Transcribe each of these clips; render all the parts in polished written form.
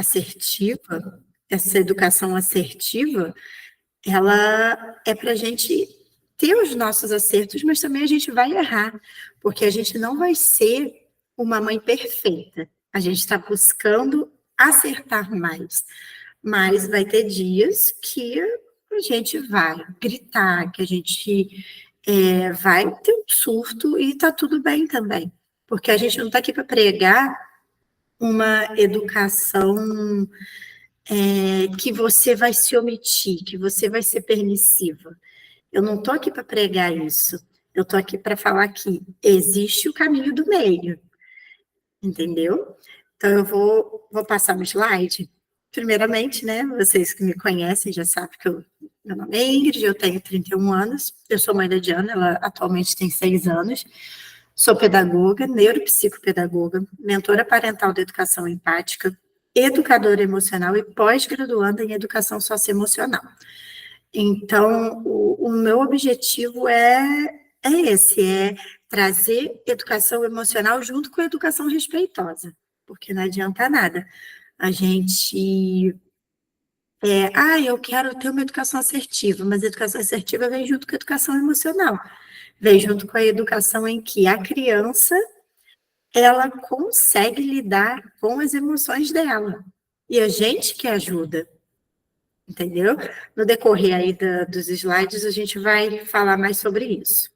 assertiva, essa educação assertiva, ela é para a gente ter os nossos acertos, mas também a gente vai errar, porque a gente não vai ser uma mãe perfeita. A gente está buscando acertar mais, mas vai ter dias que a gente vai gritar, que a gente vai ter um surto e está tudo bem também, porque a gente não está aqui para pregar uma educação que você vai se omitir, que você vai ser permissiva. Eu não estou aqui para pregar isso. Eu estou aqui para falar que existe o caminho do meio, entendeu? Então, eu vou passar um slide. Primeiramente, né, vocês que me conhecem já sabem que meu nome é Ingrid, eu tenho 31 anos, eu sou mãe da Diana, ela atualmente tem 6 anos, sou pedagoga, neuropsicopedagoga, mentora parental de educação empática, educadora emocional e pós-graduanda em educação socioemocional. Então, o meu objetivo é esse, é trazer educação emocional junto com a educação respeitosa, porque não adianta nada. A gente eu quero ter uma educação assertiva, mas a educação assertiva vem junto com a educação emocional, vem junto com a educação em que a criança, ela consegue lidar com as emoções dela, e a gente que ajuda, entendeu? No decorrer aí dos slides, a gente vai falar mais sobre isso.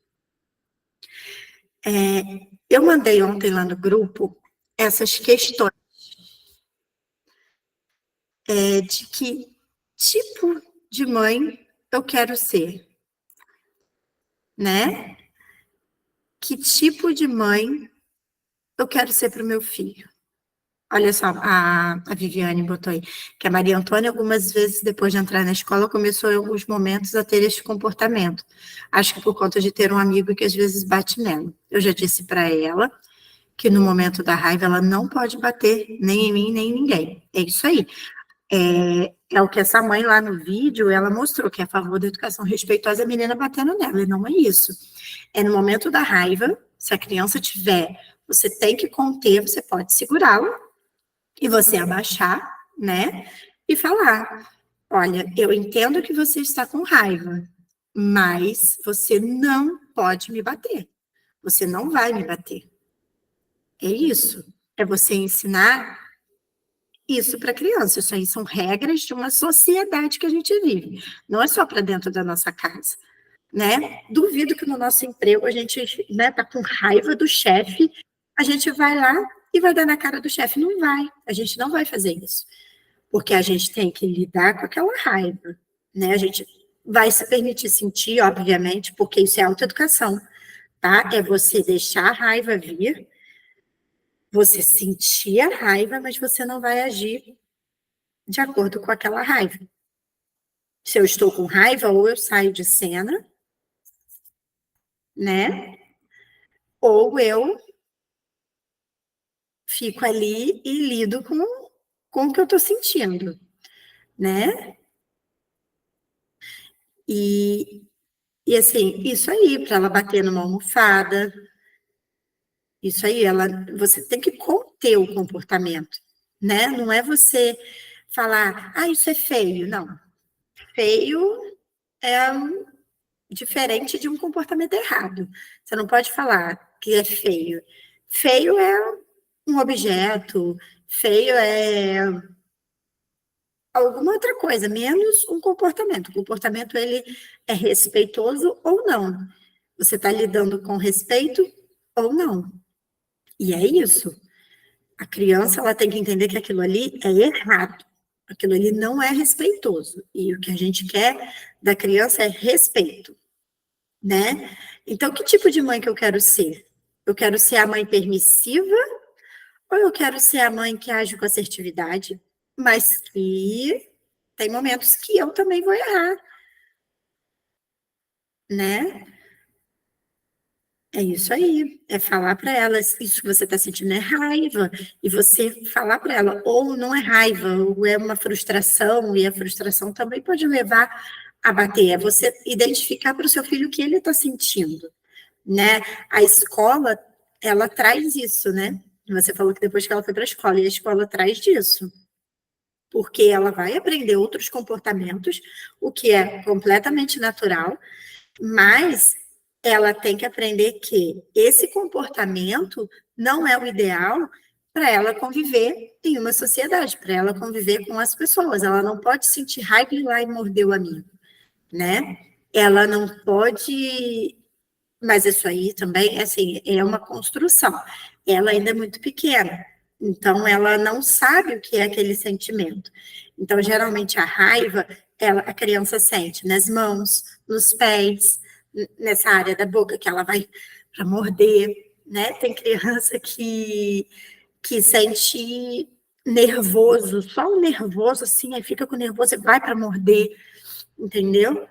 Eu mandei ontem lá no grupo essas questões de que tipo de mãe eu quero ser, né? Que tipo de mãe eu quero ser para o meu filho? Olha só, a Viviane botou aí, que a Maria Antônia, algumas vezes, depois de entrar na escola, começou em alguns momentos a ter esse comportamento. Acho que por conta de ter um amigo que às vezes bate nela. Eu já disse para ela que no momento da raiva ela não pode bater nem em mim, nem em ninguém. É isso aí. É o que essa mãe lá no vídeo, ela mostrou, que é a favor da educação respeitosa, a menina batendo nela, e não é isso. É no momento da raiva, se a criança tiver, você tem que conter, você pode segurá-la, e você abaixar, né, e falar, olha, eu entendo que você está com raiva, mas você não pode me bater, você não vai me bater. É isso, é você ensinar isso para a criança. Isso aí são regras de uma sociedade que a gente vive. Não é só para dentro da nossa casa, né? Duvido que no nosso emprego a gente, né, tá com raiva do chefe, a gente vai lá e vai dar na cara do chefe. Não vai. A gente não vai fazer isso. Porque a gente tem que lidar com aquela raiva, né? A gente vai se permitir sentir, obviamente, porque isso é autoeducação, tá? É você deixar a raiva vir, você sentir a raiva, mas você não vai agir de acordo com aquela raiva. Se eu estou com raiva, ou eu saio de cena, né? Ou eu fico ali e lido com o que eu estou sentindo, né? E assim, isso aí, para ela bater numa almofada, isso aí, você tem que conter o comportamento, né? Não é você falar, isso é feio. Não, feio é diferente de um comportamento errado. Você não pode falar que é feio. Feio é um objeto, feio é alguma outra coisa, menos um comportamento. O comportamento, ele é respeitoso ou não. Você está lidando com respeito ou não. E é isso. A criança, ela tem que entender que aquilo ali é errado. Aquilo ali não é respeitoso. E o que a gente quer da criança é respeito, né? Então, que tipo de mãe que eu quero ser? Eu quero ser a mãe permissiva ou eu quero ser a mãe que age com assertividade, mas que tem momentos que eu também vou errar, né? É isso aí, é falar para ela, isso que você está sentindo é raiva, e você falar para ela, ou não é raiva, ou é uma frustração, e a frustração também pode levar a bater, é você identificar para o seu filho o que ele está sentindo, né? A escola, ela traz isso, né? Você falou que depois que ela foi para a escola, e a escola traz disso. porque ela vai aprender outros comportamentos, o que é completamente natural, mas ela tem que aprender que esse comportamento não é o ideal para ela conviver em uma sociedade, para ela conviver com as pessoas. Ela não pode sentir raiva e ir lá e morder o amigo, né? Ela não pode... Mas isso aí também, assim, é uma construção. Ela ainda é muito pequena, então ela não sabe o que é aquele sentimento. Então, geralmente, a raiva, a criança sente nas mãos, nos pés, nessa área da boca que ela vai para morder, né? Tem criança que sente nervoso, só o nervoso, assim, aí fica com nervoso e vai para morder, entendeu?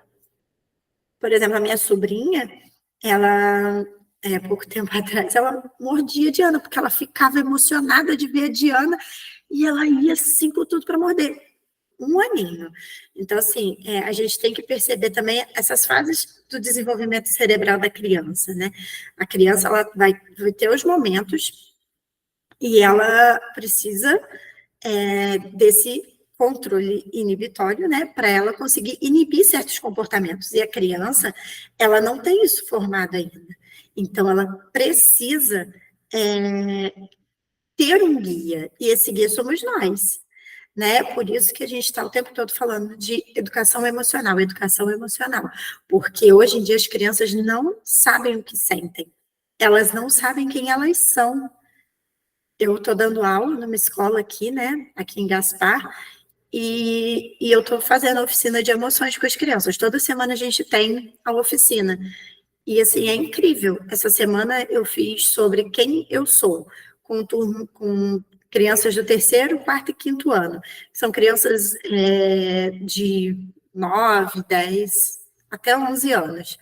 Por exemplo, a minha sobrinha, ela, pouco tempo atrás, ela mordia a Diana, porque ela ficava emocionada de ver a Diana e ela ia assim com tudo para morder. Um aninho. Então, assim, a gente tem que perceber também essas fases do desenvolvimento cerebral da criança, né? A criança, ela vai ter os momentos e ela precisa desse controle inibitório, né, para ela conseguir inibir certos comportamentos. E a criança, ela não tem isso formado ainda. Então, ela precisa ter um guia, e esse guia somos nós, né? Por isso que a gente está o tempo todo falando de educação emocional, porque hoje em dia as crianças não sabem o que sentem, elas não sabem quem elas são. Eu estou dando aula numa escola aqui, né, aqui em Gaspar, e eu estou fazendo a oficina de emoções com as crianças. Toda semana a gente tem a oficina. E, assim, é incrível. Essa semana eu fiz sobre quem eu sou, com um turno com crianças do terceiro, quarto e quinto ano. São crianças de 9, 10, até 11 anos.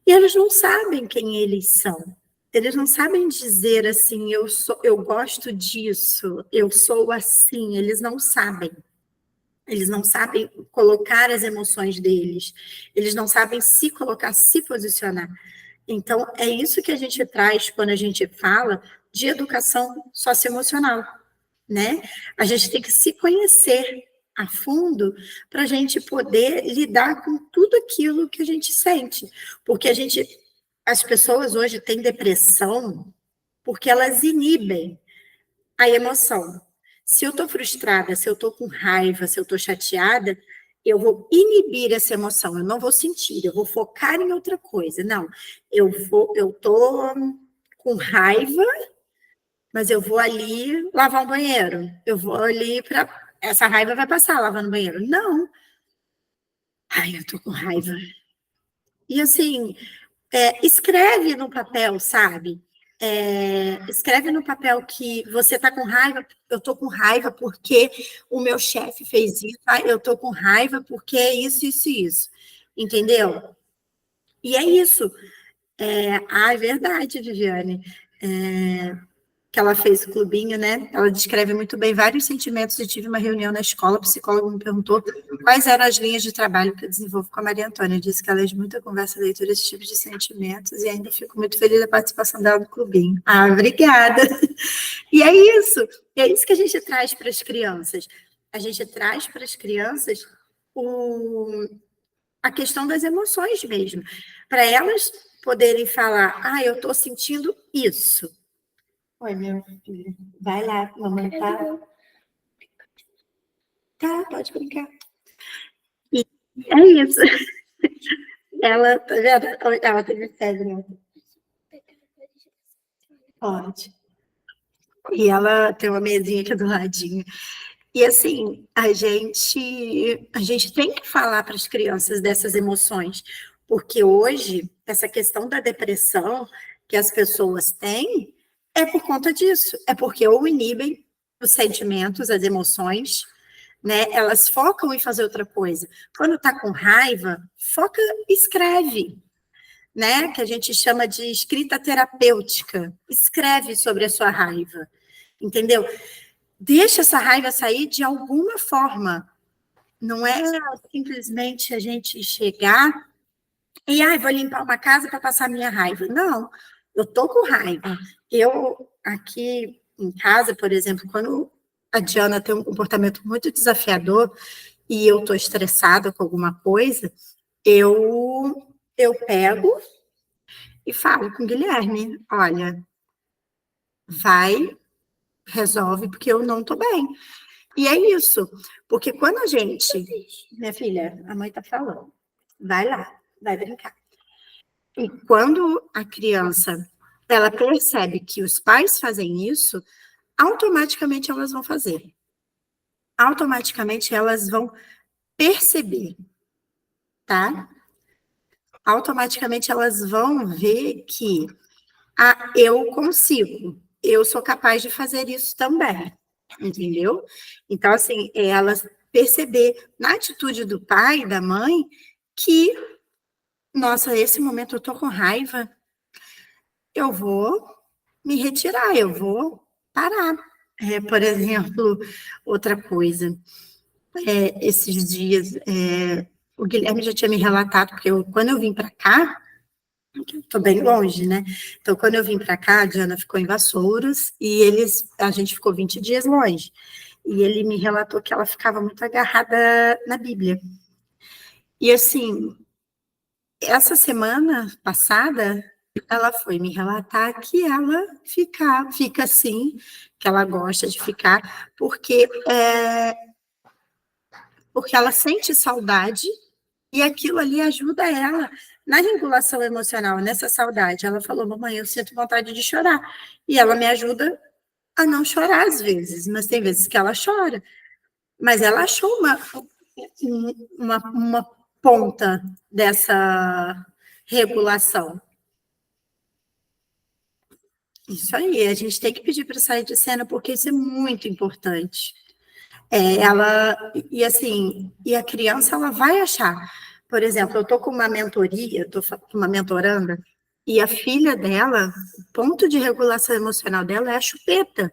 E eles não sabem quem eles são. Eles não sabem dizer assim, eu gosto disso, eu sou assim. Eles não sabem. Eles não sabem colocar as emoções deles. Eles não sabem se colocar, se posicionar. Então, é isso que a gente traz quando a gente fala de educação socioemocional, né? A gente tem que se conhecer a fundo para a gente poder lidar com tudo aquilo que a gente sente. Porque as pessoas hoje têm depressão porque elas inibem a emoção. Se eu estou frustrada, se eu estou com raiva, se eu estou chateada, eu vou inibir essa emoção, eu não vou sentir, eu vou focar em outra coisa. Não, eu estou com raiva, mas eu vou ali lavar o banheiro. Eu vou ali para... Essa raiva vai passar lavando o banheiro. Não. Ai, eu estou com raiva. E assim, escreve no papel, sabe? Escreve no papel que você está com raiva, eu estou com raiva porque o meu chefe fez isso, eu estou com raiva porque é isso, isso e isso. Entendeu? E é isso. É verdade, Viviane. Que ela fez o clubinho, né? Ela descreve muito bem vários sentimentos. Eu tive uma reunião na escola, o psicólogo me perguntou quais eram as linhas de trabalho que eu desenvolvo com a Maria Antônia. Eu disse que ela é de muita conversa, leitura, esses tipos de sentimentos, e ainda fico muito feliz da participação dela no clubinho. Ah, obrigada! E é isso que a gente traz para as crianças. A gente traz para as crianças a questão das emoções mesmo, para elas poderem falar, eu estou sentindo isso. Oi, meu filho. Vai lá, mamãe tá. Tá, pode brincar. E é isso. Ela, tá vendo? Ela teve febre, né? Pode. E ela tem uma mesinha aqui do ladinho. E assim, a gente tem que falar para as crianças dessas emoções, porque hoje, essa questão da depressão que as pessoas têm é por conta disso. É porque ou inibem os sentimentos, as emoções, né? Elas focam em fazer outra coisa. Quando está com raiva, foca, escreve, né? Que a gente chama de escrita terapêutica. Escreve sobre a sua raiva, entendeu? Deixa essa raiva sair de alguma forma. Não é simplesmente a gente chegar e vou limpar uma casa para passar minha raiva. Não, eu tô com raiva. Eu aqui em casa, por exemplo, quando a Diana tem um comportamento muito desafiador e eu estou estressada com alguma coisa, eu pego e falo com o Guilherme, olha, vai, resolve, porque eu não estou bem. E é isso, porque quando a gente... Minha filha, a mãe está falando, vai lá, vai brincar. E quando a criança, ela percebe que os pais fazem isso, automaticamente elas vão fazer. Automaticamente elas vão perceber, tá? Automaticamente elas vão ver que eu consigo, eu sou capaz de fazer isso também, entendeu? Então, assim, elas perceber na atitude do pai, da mãe, que, nossa, esse momento eu tô com raiva, eu vou me retirar, eu vou parar. Por exemplo, outra coisa, esses dias, o Guilherme já tinha me relatado, porque quando eu vim para cá, estou bem longe, né? Então, quando eu vim para cá, a Diana ficou em Vassouras e a gente ficou 20 dias longe. E ele me relatou que ela ficava muito agarrada na Bíblia. E assim, essa semana passada, ela foi me relatar que ela fica assim, que ela gosta de ficar, porque ela sente saudade e aquilo ali ajuda ela na regulação emocional, nessa saudade. Ela falou, mamãe, eu sinto vontade de chorar. E ela me ajuda a não chorar às vezes, mas tem vezes que ela chora. Mas ela achou uma ponta dessa regulação. Isso aí, a gente tem que pedir para sair de cena, porque isso é muito importante. E assim, e a criança, ela vai achar. Por exemplo, eu estou com uma mentoria, estou com uma mentoranda, e a filha dela, o ponto de regulação emocional dela é a chupeta.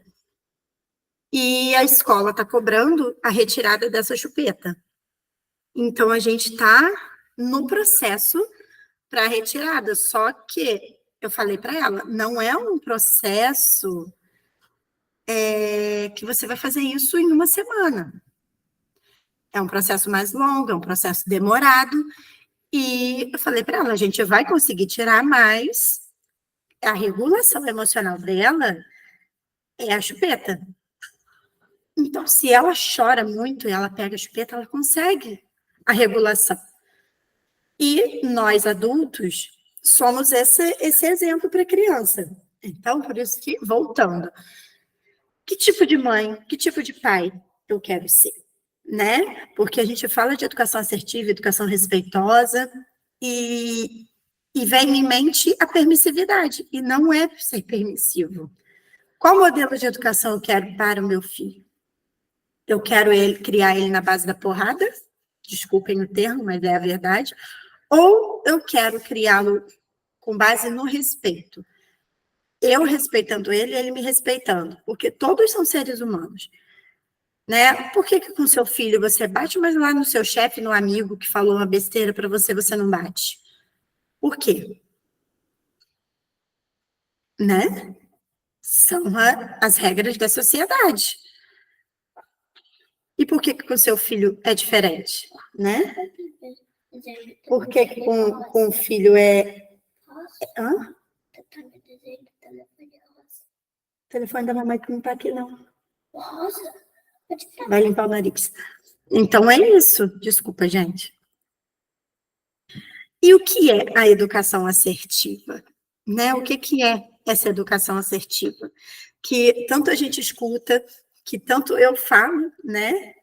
E a escola está cobrando a retirada dessa chupeta. Então, a gente está no processo para a retirada, só que eu falei para ela, não é um processo que você vai fazer isso em uma semana. É um processo mais longo, é um processo demorado, e eu falei para ela, a gente vai conseguir tirar, mas a regulação emocional dela é a chupeta. Então, se ela chora muito e ela pega a chupeta, ela consegue a regulação. E nós, adultos, somos esse exemplo para a criança. Então, por isso que, voltando, que tipo de mãe, que tipo de pai eu quero ser? Né? Porque a gente fala de educação assertiva, educação respeitosa, e vem em mente a permissividade, e não é ser permissivo. Qual modelo de educação eu quero para o meu filho? Eu quero criar ele na base da porrada, desculpem o termo, mas é a verdade, ou eu quero criá-lo com base no respeito. Eu respeitando ele, ele me respeitando, porque todos são seres humanos. Né? Por que com seu filho você bate, mas lá no seu chefe, no amigo que falou uma besteira para você, você não bate? Por quê? Né? São as regras da sociedade. E por que com seu filho é diferente? Né? Por que com o filho é... Hã? O telefone da mamãe que não está aqui, não. Vai limpar o nariz. Então é isso. Desculpa, gente. E o que é a educação assertiva? Né? O que é essa educação assertiva? Que tanto a gente escuta, que tanto eu falo, né?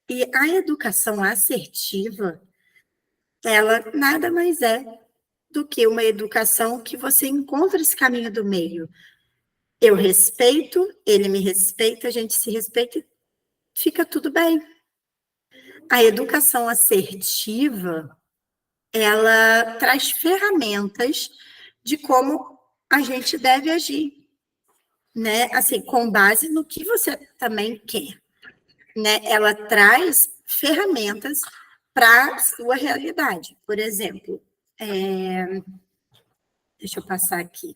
E a educação assertiva, ela nada mais é do que uma educação que você encontra esse caminho do meio. Eu respeito, ele me respeita, a gente se respeita e fica tudo bem. A educação assertiva, ela traz ferramentas de como a gente deve agir, né? Assim, com base no que você também quer, né? Ela traz ferramentas para a sua realidade. Por exemplo, deixa eu passar aqui.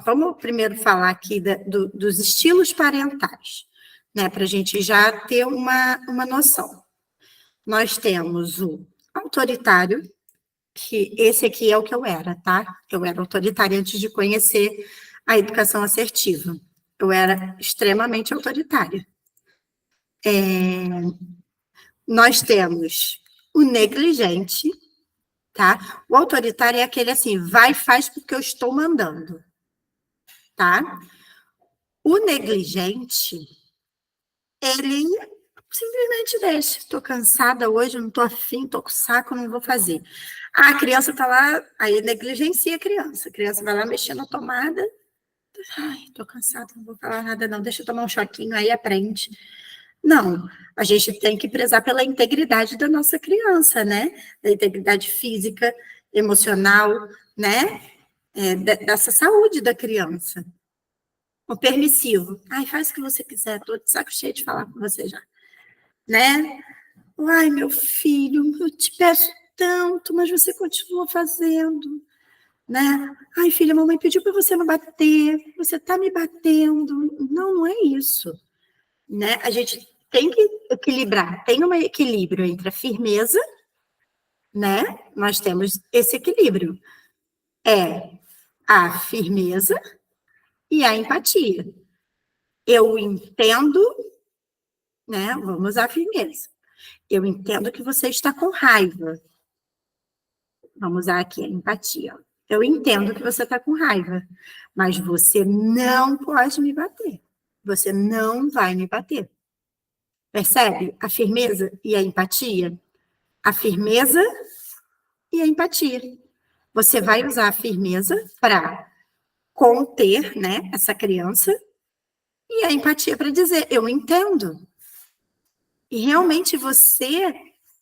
Vamos primeiro falar aqui dos estilos parentais. né? Para a gente já ter uma noção. Nós temos o autoritário, que esse aqui é o que eu era, tá? Eu era autoritária antes de conhecer a educação assertiva. Eu era extremamente autoritária. Nós temos o negligente, tá? O autoritário é aquele assim, vai e faz porque eu estou mandando, tá? O negligente, ele simplesmente deixa. Estou cansada hoje, não estou afim, estou com saco, não vou fazer. A criança está lá, aí negligencia a criança. A criança vai lá mexer na tomada. Ai, estou cansada, não vou falar nada não, deixa eu tomar um choquinho, aí aprende. Não, a gente tem que prezar pela integridade da nossa criança, né? Da integridade física, emocional, né? Dessa saúde da criança. O permissivo. Ai, faz o que você quiser, estou de saco cheio de falar com você já. Né? Ai, meu filho, eu te peço tanto, mas você continua fazendo. Né? Ai, filha, a mamãe pediu para você não bater, você está me batendo. Não, não é isso. Né? A gente tem que equilibrar, tem um equilíbrio entre a firmeza, né? Nós temos esse equilíbrio. É a firmeza e a empatia. Eu entendo, né? Vamos usar a firmeza. Eu entendo que você está com raiva. Vamos usar aqui a empatia. Eu entendo que você está com raiva, mas você não pode me bater. Você não vai me bater. Percebe a firmeza e a empatia? A firmeza e a empatia. Você vai usar a firmeza para conter, né, essa criança e a empatia para dizer, eu entendo. E realmente você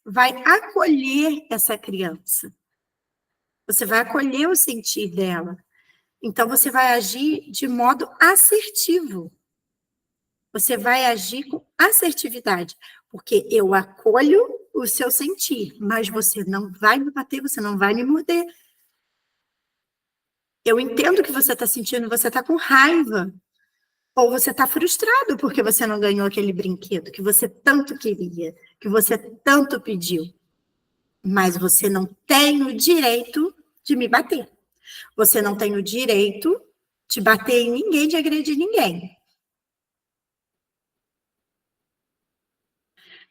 vai acolher essa criança. Você vai acolher o sentir dela. Então, você vai agir de modo assertivo. Você vai agir com assertividade, porque eu acolho o seu sentir, mas você não vai me bater, você não vai me morder. Eu entendo que você está sentindo, você está com raiva, ou você está frustrado porque você não ganhou aquele brinquedo que você tanto queria, que você tanto pediu. Mas você não tem o direito de me bater. Você não tem o direito de bater em ninguém, de agredir ninguém.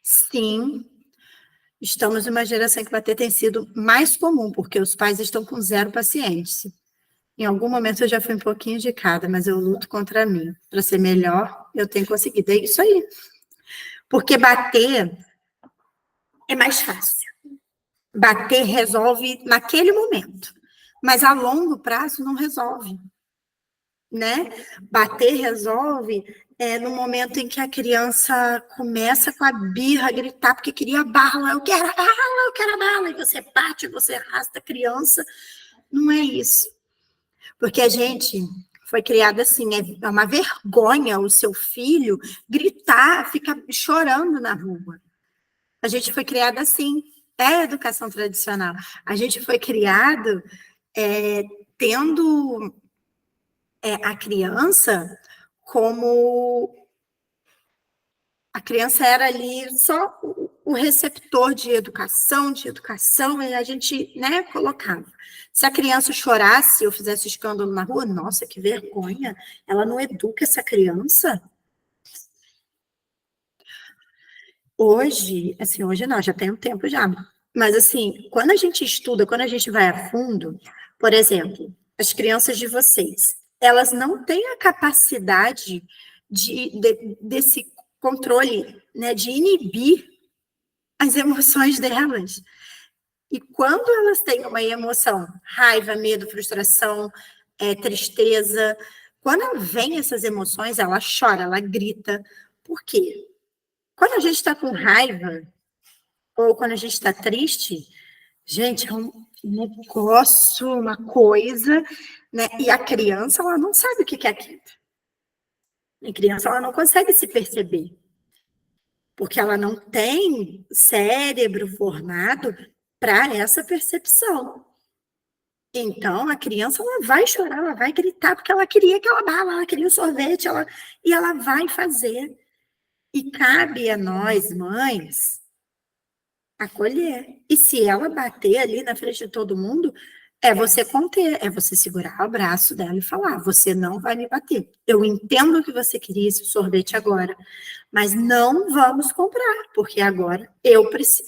Sim, estamos numa geração que bater tem sido mais comum, porque os pais estão com zero paciência. Em algum momento eu já fui um pouquinho de cada, mas eu luto contra mim. Para ser melhor, eu tenho conseguido. É isso aí. Porque bater é mais fácil. Bater resolve naquele momento. Mas a longo prazo não resolve. Né? Bater resolve no momento em que a criança começa com a birra, a gritar porque queria a bala, eu quero a bala, eu quero a bala, e você bate, você arrasta a criança. Não é isso. Porque a gente foi criada assim, é uma vergonha o seu filho gritar, ficar chorando na rua. A gente foi criada assim, é a educação tradicional. A gente foi criado tendo a criança como... A criança era ali só o receptor de educação, e a gente, né, colocava. Se a criança chorasse ou fizesse escândalo na rua, nossa, que vergonha, ela não educa essa criança. Hoje, assim, hoje não, já tem um tempo já, mas assim, quando a gente estuda, quando a gente vai a fundo, por exemplo, as crianças de vocês, elas não têm a capacidade desse controle, né, de inibir as emoções delas. E quando elas têm uma emoção, raiva, medo, frustração, tristeza, quando vem essas emoções, ela chora, ela grita. Por quê? Quando a gente está com raiva, ou quando a gente está triste, gente, é um negócio, uma coisa, né? E a criança, ela não sabe o que é aquilo. A criança, ela não consegue se perceber. Porque ela não tem cérebro formado para essa percepção. Então, a criança, ela vai chorar, ela vai gritar, porque ela queria aquela bala, ela queria o sorvete, e ela vai fazer. E cabe a nós, mães, acolher. E se ela bater ali na frente de todo mundo, é você conter, é você segurar o braço dela e falar: você não vai me bater. Eu entendo que você queria esse sorvete agora, mas não vamos comprar, porque agora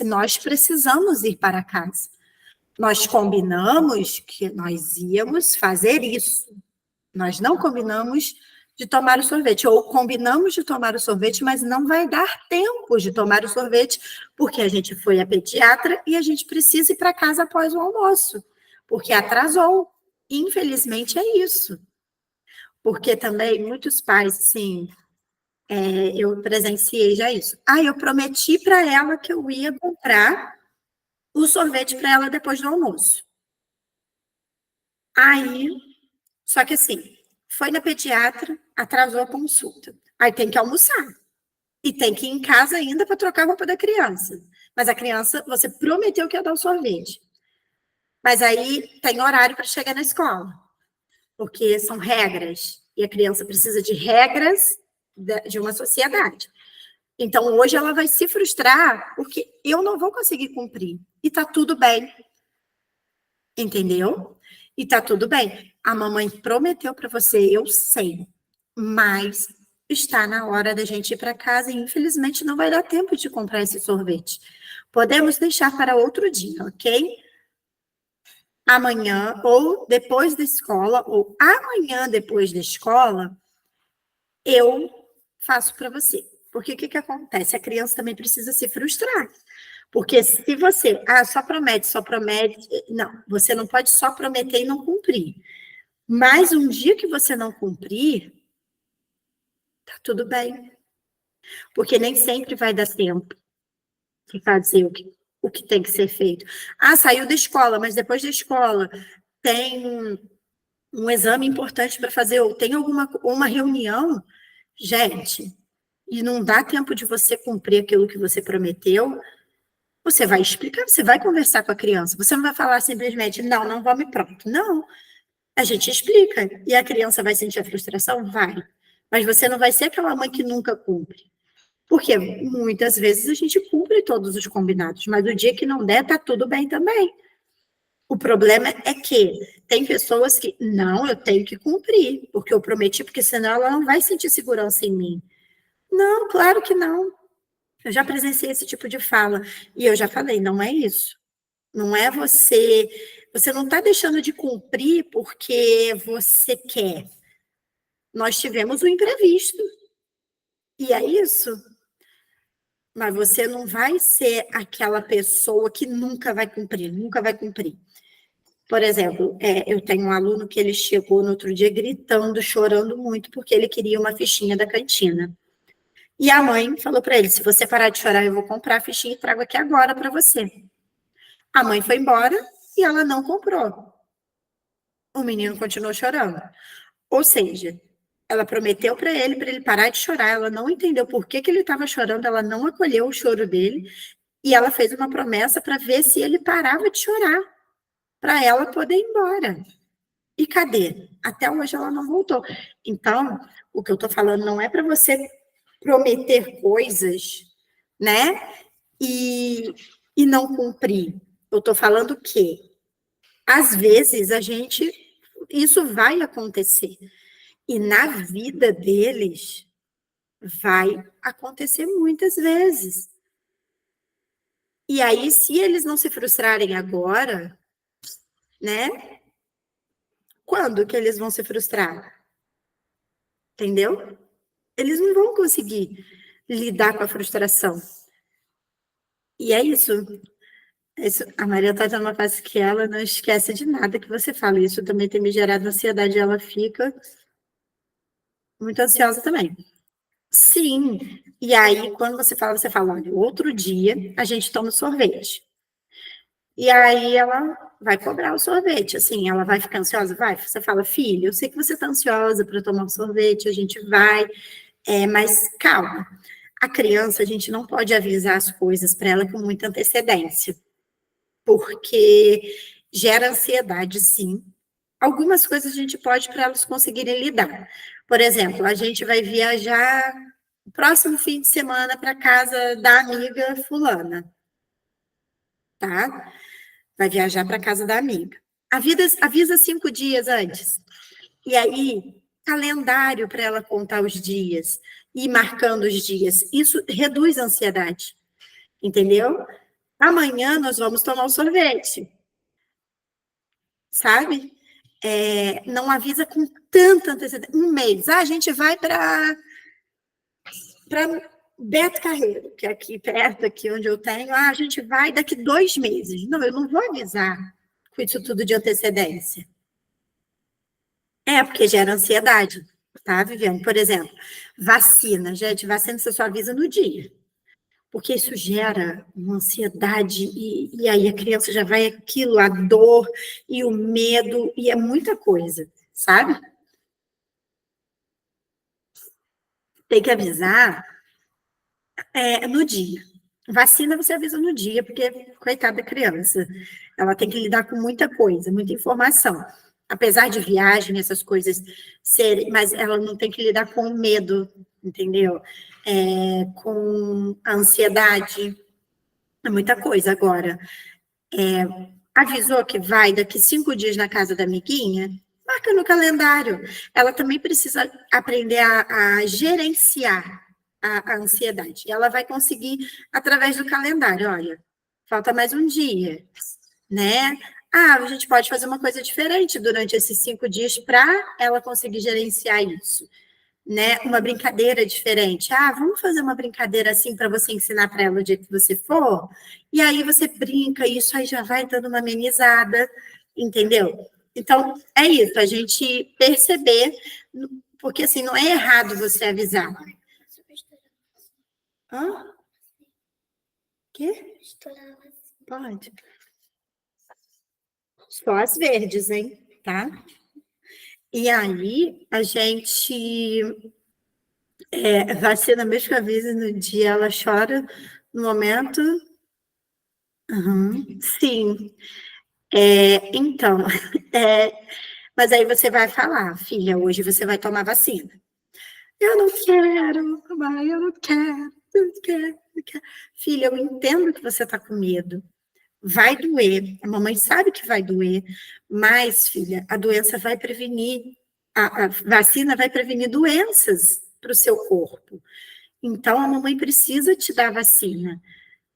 nós precisamos ir para casa. Nós combinamos que nós íamos fazer isso. Nós não combinamos de tomar o sorvete, ou combinamos de tomar o sorvete, mas não vai dar tempo de tomar o sorvete, porque a gente foi à pediatra e a gente precisa ir para casa após o almoço, porque atrasou. Infelizmente é isso. Porque também muitos pais, assim, eu presenciei já isso. Eu prometi para ela que eu ia comprar o sorvete para ela depois do almoço. Aí, só que assim, foi na pediatra, atrasou a consulta. Aí tem que almoçar. E tem que ir em casa ainda para trocar a roupa da criança. Mas a criança, você prometeu que ia dar o sorvete. Mas aí tem horário para chegar na escola. Porque são regras. E a criança precisa de regras de uma sociedade. Então, hoje ela vai se frustrar porque eu não vou conseguir cumprir. E tá tudo bem. Entendeu? E tá tudo bem. A mamãe prometeu para você, eu sei. Mas está na hora da gente ir para casa e infelizmente não vai dar tempo de comprar esse sorvete. Podemos deixar para outro dia, ok? Amanhã ou depois da escola, ou amanhã depois da escola, eu faço para você. Porque o que acontece? A criança também precisa se frustrar. Porque se você, só promete, não, você não pode só prometer e não cumprir. Mas um dia que você não cumprir, tá tudo bem. Porque nem sempre vai dar tempo de fazer o que tem que ser feito. Saiu da escola, mas depois da escola tem um exame importante para fazer, ou tem uma reunião, gente, e não dá tempo de você cumprir aquilo que você prometeu, você vai explicar, você vai conversar com a criança, você não vai falar simplesmente, não vamos e pronto. Não, a gente explica, e a criança vai sentir a frustração? Vai. Mas você não vai ser aquela mãe que nunca cumpre. Porque muitas vezes a gente cumpre todos os combinados, mas o dia que não der, tá tudo bem também. O problema é que tem pessoas que, não, eu tenho que cumprir, porque eu prometi, porque senão ela não vai sentir segurança em mim. Não, claro que não. Eu já presenciei esse tipo de fala, e eu já falei, não é isso. Não é você não está deixando de cumprir porque você quer. Nós tivemos um imprevisto, e é isso. Mas você não vai ser aquela pessoa que nunca vai cumprir, nunca vai cumprir. Por exemplo, eu tenho um aluno que ele chegou no outro dia gritando, chorando muito, porque ele queria uma fichinha da cantina. E a mãe falou para ele, se você parar de chorar, eu vou comprar a fichinha e trago aqui agora para você. A mãe foi embora e ela não comprou. O menino continuou chorando. Ou seja, ela prometeu para ele parar de chorar, ela não entendeu por que ele estava chorando, ela não acolheu o choro dele, e ela fez uma promessa para ver se ele parava de chorar, para ela poder ir embora. E cadê? Até hoje ela não voltou. Então, o que eu estou falando não é para você prometer coisas, né? E não cumprir. Eu estou falando que, às vezes, isso vai acontecer. E na vida deles, vai acontecer muitas vezes. E aí, se eles não se frustrarem agora, né? Quando que eles vão se frustrar? Entendeu? Eles não vão conseguir lidar com a frustração. E é isso. A Maria está numa fase que ela não esquece de nada que você fala. Isso também tem me gerado ansiedade. Ela fica muito ansiosa também. Sim. E aí, quando você fala, olha, outro dia a gente toma sorvete. E aí ela vai cobrar o sorvete, assim, ela vai ficar ansiosa? Vai. Você fala, filha, eu sei que você está ansiosa para tomar o sorvete, a gente vai, mas calma. A criança, a gente não pode avisar as coisas para ela com muita antecedência, porque gera ansiedade, sim. Algumas coisas a gente pode para elas conseguirem lidar. Por exemplo, a gente vai viajar próximo fim de semana para casa da amiga fulana, tá? Vai viajar para casa da amiga. Avisa 5 dias antes. E aí, calendário para ela contar os dias e ir marcando os dias. Isso reduz a ansiedade, entendeu? Amanhã nós vamos tomar um sorvete, sabe? Não avisa com tanta antecedência. Um mês. A gente vai para Beto Carreiro, que é aqui perto, aqui onde eu tenho. A gente vai daqui 2 meses. Não, eu não vou avisar com isso tudo de antecedência. Porque gera ansiedade, tá, Viviane? Por exemplo, vacina. Gente, vacina você só avisa no dia. Porque isso gera uma ansiedade, e aí a criança já vai aquilo, a dor e o medo, e é muita coisa, sabe? Tem que avisar no dia. Vacina você avisa no dia, porque, coitada da criança, ela tem que lidar com muita coisa, muita informação. Apesar de viagem, essas coisas serem, mas ela não tem que lidar com o medo, entendeu? Com a ansiedade, é muita coisa. Agora, avisou que vai daqui 5 dias na casa da amiguinha, marca no calendário. Ela também precisa aprender a gerenciar a ansiedade. E ela vai conseguir através do calendário. Olha, falta mais um dia, né? A gente pode fazer uma coisa diferente durante esses 5 dias para ela conseguir gerenciar isso, né? Uma brincadeira diferente. Vamos fazer uma brincadeira assim para você ensinar para ela o dia que você for? E aí você brinca, e isso aí já vai dando uma amenizada, entendeu? Então, é isso, a gente perceber, porque assim, não é errado você avisar. Hã? Quê? Pode. Só as verdes, hein? Tá? E aí, a gente vacina mesmo que avisa no dia, ela chora no momento. Uhum, sim. Então, mas aí você vai falar, filha, hoje você vai tomar vacina. Eu não quero, mãe, eu não quero, eu não quero, eu não quero. Filha, eu entendo que você está com medo. Vai doer, a mamãe sabe que vai doer, mas, filha, a doença vai prevenir, a vacina vai prevenir doenças para o seu corpo. Então, a mamãe precisa te dar vacina,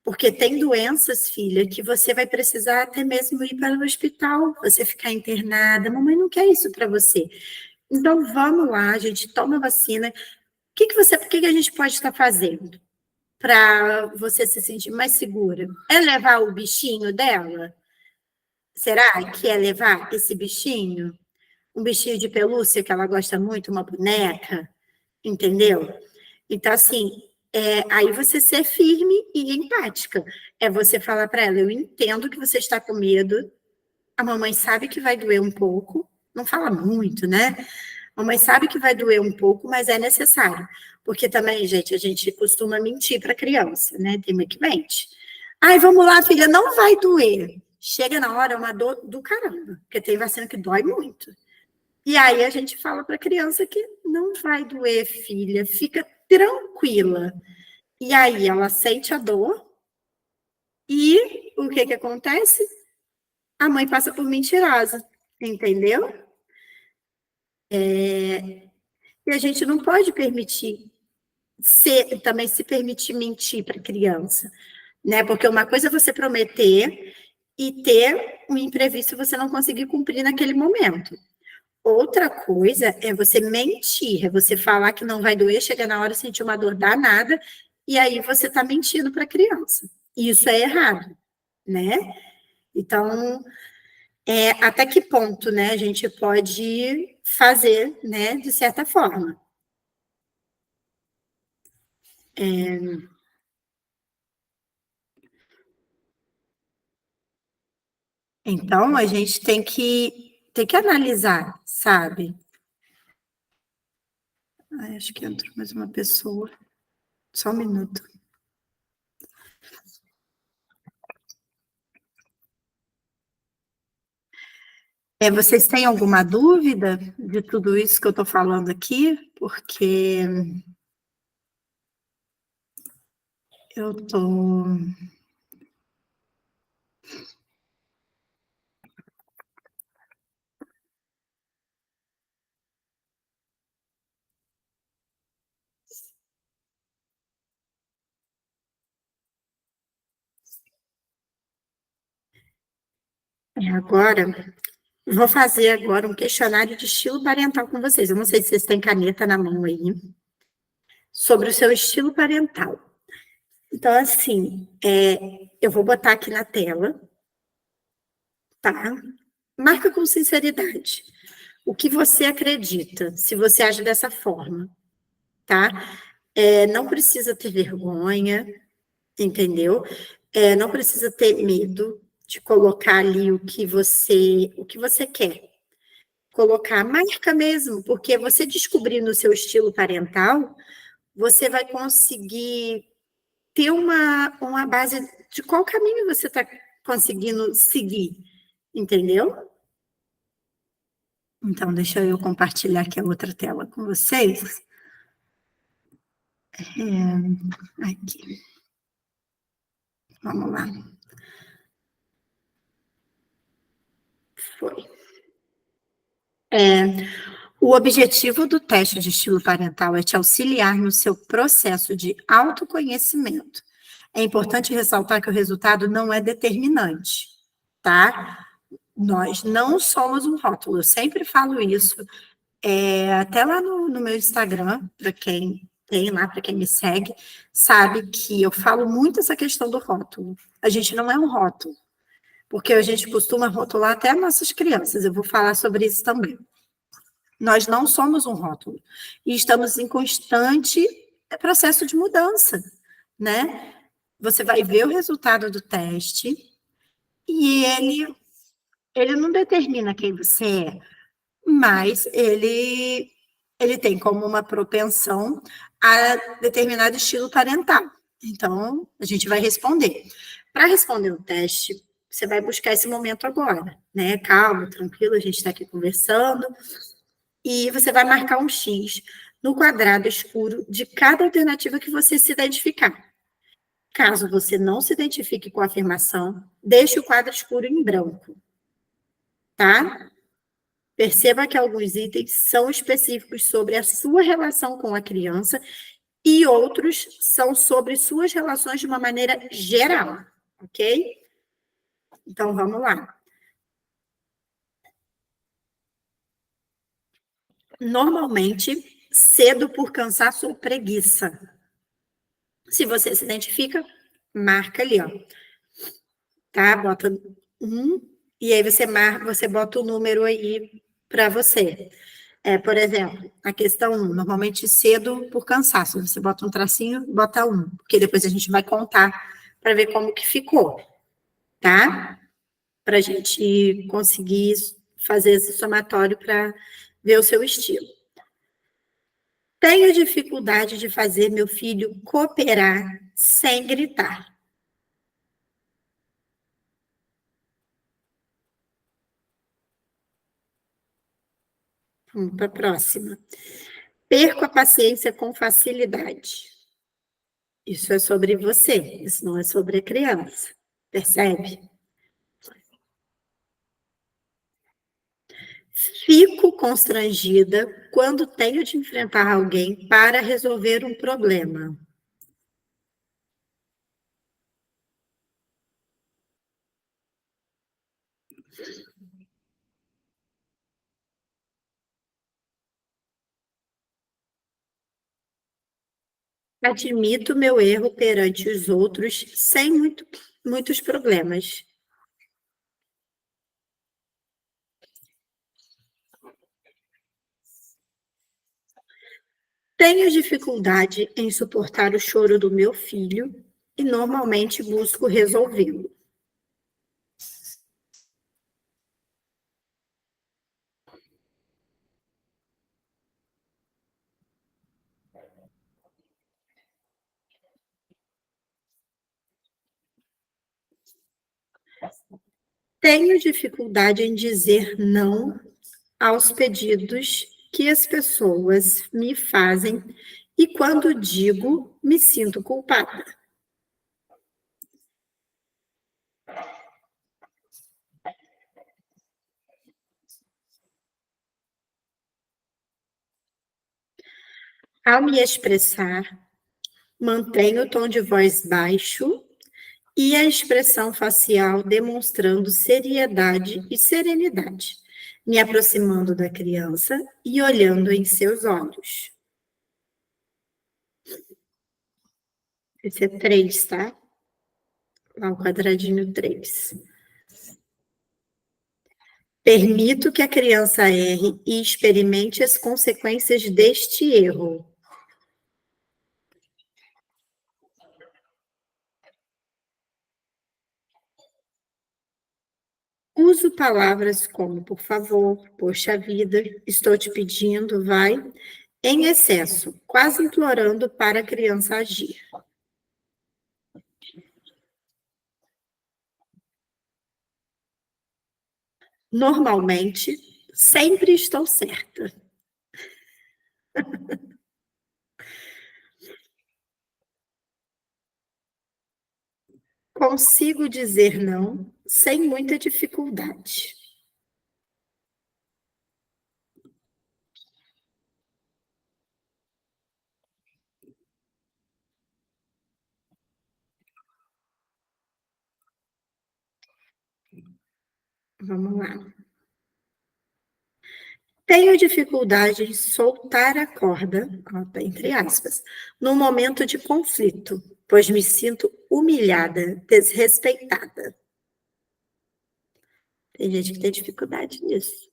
porque tem doenças, filha, que você vai precisar até mesmo ir para o hospital, você ficar internada. A mamãe não quer isso para você. Então, vamos lá, a gente toma vacina. O que a gente pode estar fazendo para você se sentir mais segura? É levar o bichinho dela? Será que é levar esse bichinho? Um bichinho de pelúcia que ela gosta muito, uma boneca, entendeu? Então, assim, aí você ser firme e empática. É você falar para ela, eu entendo que você está com medo, a mamãe sabe que vai doer um pouco, não fala muito, né? A mamãe sabe que vai doer um pouco, mas é necessário. Porque também, gente, a gente costuma mentir para a criança, né? Tem mãe que mente. Vamos lá, filha, não vai doer. Chega na hora, é uma dor do caramba, porque tem vacina que dói muito. E aí a gente fala para a criança que não vai doer, filha, fica tranquila. E aí ela sente a dor e o que acontece? A mãe passa por mentirosa, entendeu? E a gente não pode permitir também se permitir mentir para a criança, né? Porque uma coisa é você prometer e ter um imprevisto e você não conseguir cumprir naquele momento. Outra coisa é você mentir, é você falar que não vai doer, chega na hora sentir uma dor danada, e aí você está mentindo para a criança. Isso é errado, né? Então, até que ponto, né, a gente pode fazer, né, de certa forma. Então, a gente tem que analisar, sabe? Acho que entrou mais uma pessoa. Só um minuto. Vocês têm alguma dúvida de tudo isso que eu estou falando aqui? Porque Eu tô... Agora, vou fazer agora um questionário de estilo parental com vocês. Eu não sei se vocês têm caneta na mão aí, sobre o seu estilo parental. Então, assim, eu vou botar aqui na tela, tá? Marca com sinceridade. O que você acredita, se você age dessa forma, tá? Não precisa ter vergonha, entendeu? Não precisa ter medo de colocar ali o que você quer. Colocar marca mesmo, porque você descobrindo o seu estilo parental, você vai conseguir ter uma base de qual caminho você está conseguindo seguir, entendeu? Então, deixa eu compartilhar aqui a outra tela com vocês. Aqui. Vamos lá. Foi. O objetivo do teste de estilo parental é te auxiliar no seu processo de autoconhecimento. É importante ressaltar que o resultado não é determinante, tá? Nós não somos um rótulo, eu sempre falo isso. Até lá no meu Instagram, para quem tem lá, para quem me segue, sabe que eu falo muito essa questão do rótulo. A gente não é um rótulo, porque a gente costuma rotular até nossas crianças, eu vou falar sobre isso também. Nós não somos um rótulo, e estamos em constante processo de mudança, né? Você vai ver o resultado do teste, e ele não determina quem você é, mas ele tem como uma propensão a determinado estilo parental. Então, a gente vai responder. Para responder o teste, você vai buscar esse momento agora, né? Calmo, tranquilo, a gente está aqui conversando, e você vai marcar um X no quadrado escuro de cada alternativa que você se identificar. Caso você não se identifique com a afirmação, deixe o quadro escuro em branco, tá? Perceba que alguns itens são específicos sobre a sua relação com a criança e outros são sobre suas relações de uma maneira geral, ok? Então, vamos lá. Normalmente, cedo por cansaço ou preguiça. Se você se identifica, marca ali, ó. Tá? Bota 1, e aí você bota o número aí para você. Por exemplo, a questão 1, normalmente cedo por cansaço. Você bota um tracinho, bota 1, porque depois a gente vai contar para ver como que ficou, tá? Para a gente conseguir fazer esse somatório para ver o seu estilo. Tenho dificuldade de fazer meu filho cooperar sem gritar. Vamos para a próxima. Perco a paciência com facilidade. Isso é sobre você, isso não é sobre a criança. Percebe? Fico constrangida quando tenho de enfrentar alguém para resolver um problema. Admito meu erro perante os outros sem muitos problemas. Tenho dificuldade em suportar o choro do meu filho e normalmente busco resolvê-lo. Tenho dificuldade em dizer não aos pedidos que as pessoas me fazem e quando digo, me sinto culpada. Ao me expressar, mantenho o tom de voz baixo e a expressão facial demonstrando seriedade e serenidade, me aproximando da criança e olhando em seus olhos. Esse é 3, tá? Lá o quadradinho 3. Permito que a criança erre e experimente as consequências deste erro. Uso palavras como por favor, poxa vida, estou te pedindo, vai, em excesso, quase implorando para a criança agir. Normalmente, sempre estou certa. Consigo dizer não sem muita dificuldade. Vamos lá. Tenho dificuldade em soltar a corda, entre aspas, no momento de conflito, pois me sinto humilhada, desrespeitada. Tem gente que tem dificuldade nisso.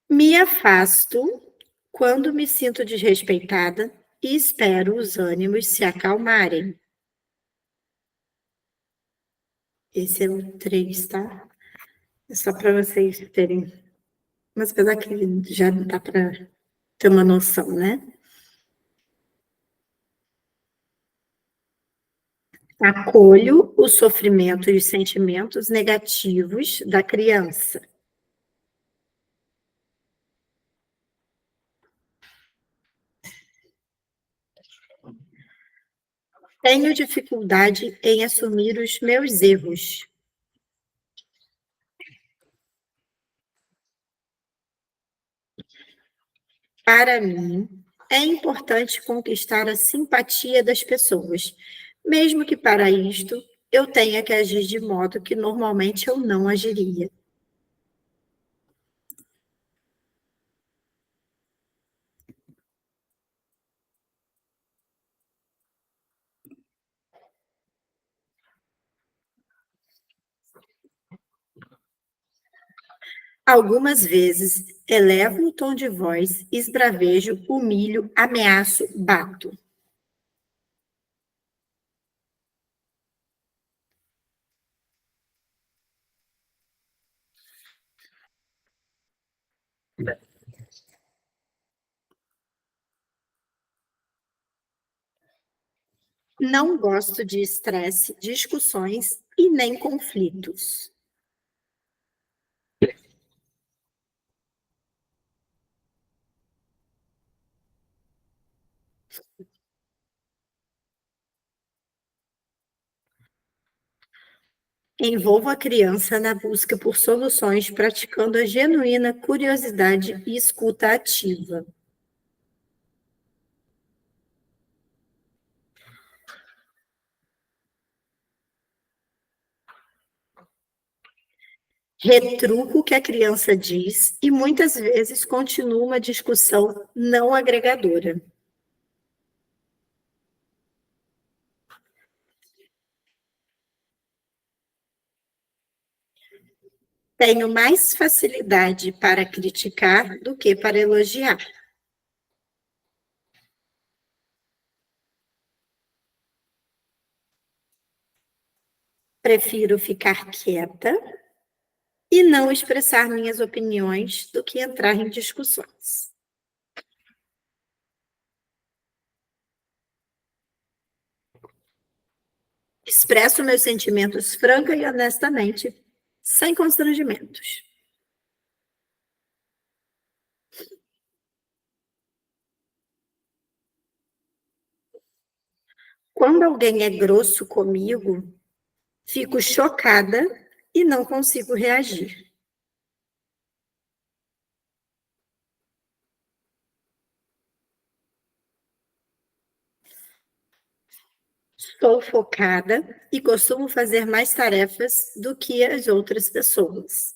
Me afasto quando me sinto desrespeitada e espero os ânimos se acalmarem. Esse é o 3, tá? É só para vocês terem. Mas apesar que já dá para ter uma noção, né? Acolho o sofrimento e os sentimentos negativos da criança. Tenho dificuldade em assumir os meus erros. Para mim, é importante conquistar a simpatia das pessoas, mesmo que para isto eu tenha que agir de modo que normalmente eu não agiria. Algumas vezes elevo o tom de voz, esbravejo, humilho, ameaço, bato. Não gosto de estresse, discussões e nem conflitos. Envolvo a criança na busca por soluções, praticando a genuína curiosidade e escuta ativa. Retruco o que a criança diz e muitas vezes continuo uma discussão não agregadora. Tenho mais facilidade para criticar do que para elogiar. Prefiro ficar quieta e não expressar minhas opiniões do que entrar em discussões. Expresso meus sentimentos franca e honestamente, sem constrangimentos. Quando alguém é grosso comigo, fico chocada e não consigo reagir. Sou focada e costumo fazer mais tarefas do que as outras pessoas.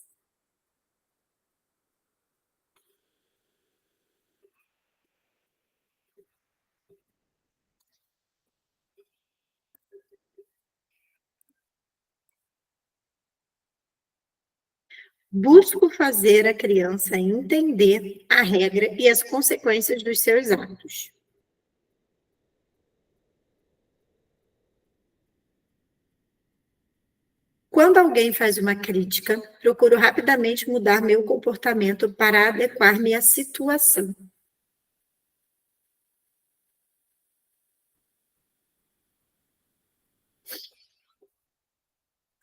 Busco fazer a criança entender a regra e as consequências dos seus atos. Quando alguém faz uma crítica, procuro rapidamente mudar meu comportamento para adequar-me à situação.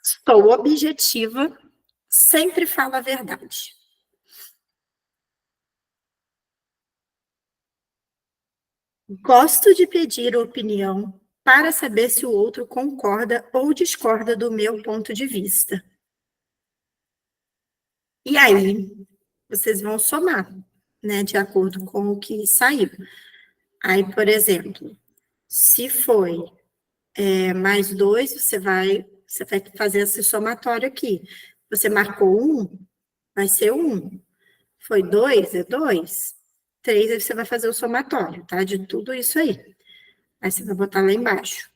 Sou objetiva, sempre falo a verdade. Gosto de pedir opinião para saber se o outro concorda ou discorda do meu ponto de vista. E aí, vocês vão somar, né, de acordo com o que saiu. Aí, por exemplo, se foi mais dois, você vai fazer esse somatório aqui. Você marcou um, vai ser um. Foi dois, é dois. Três, aí você vai fazer o somatório, tá? De tudo isso aí. Aí você vai botar lá embaixo.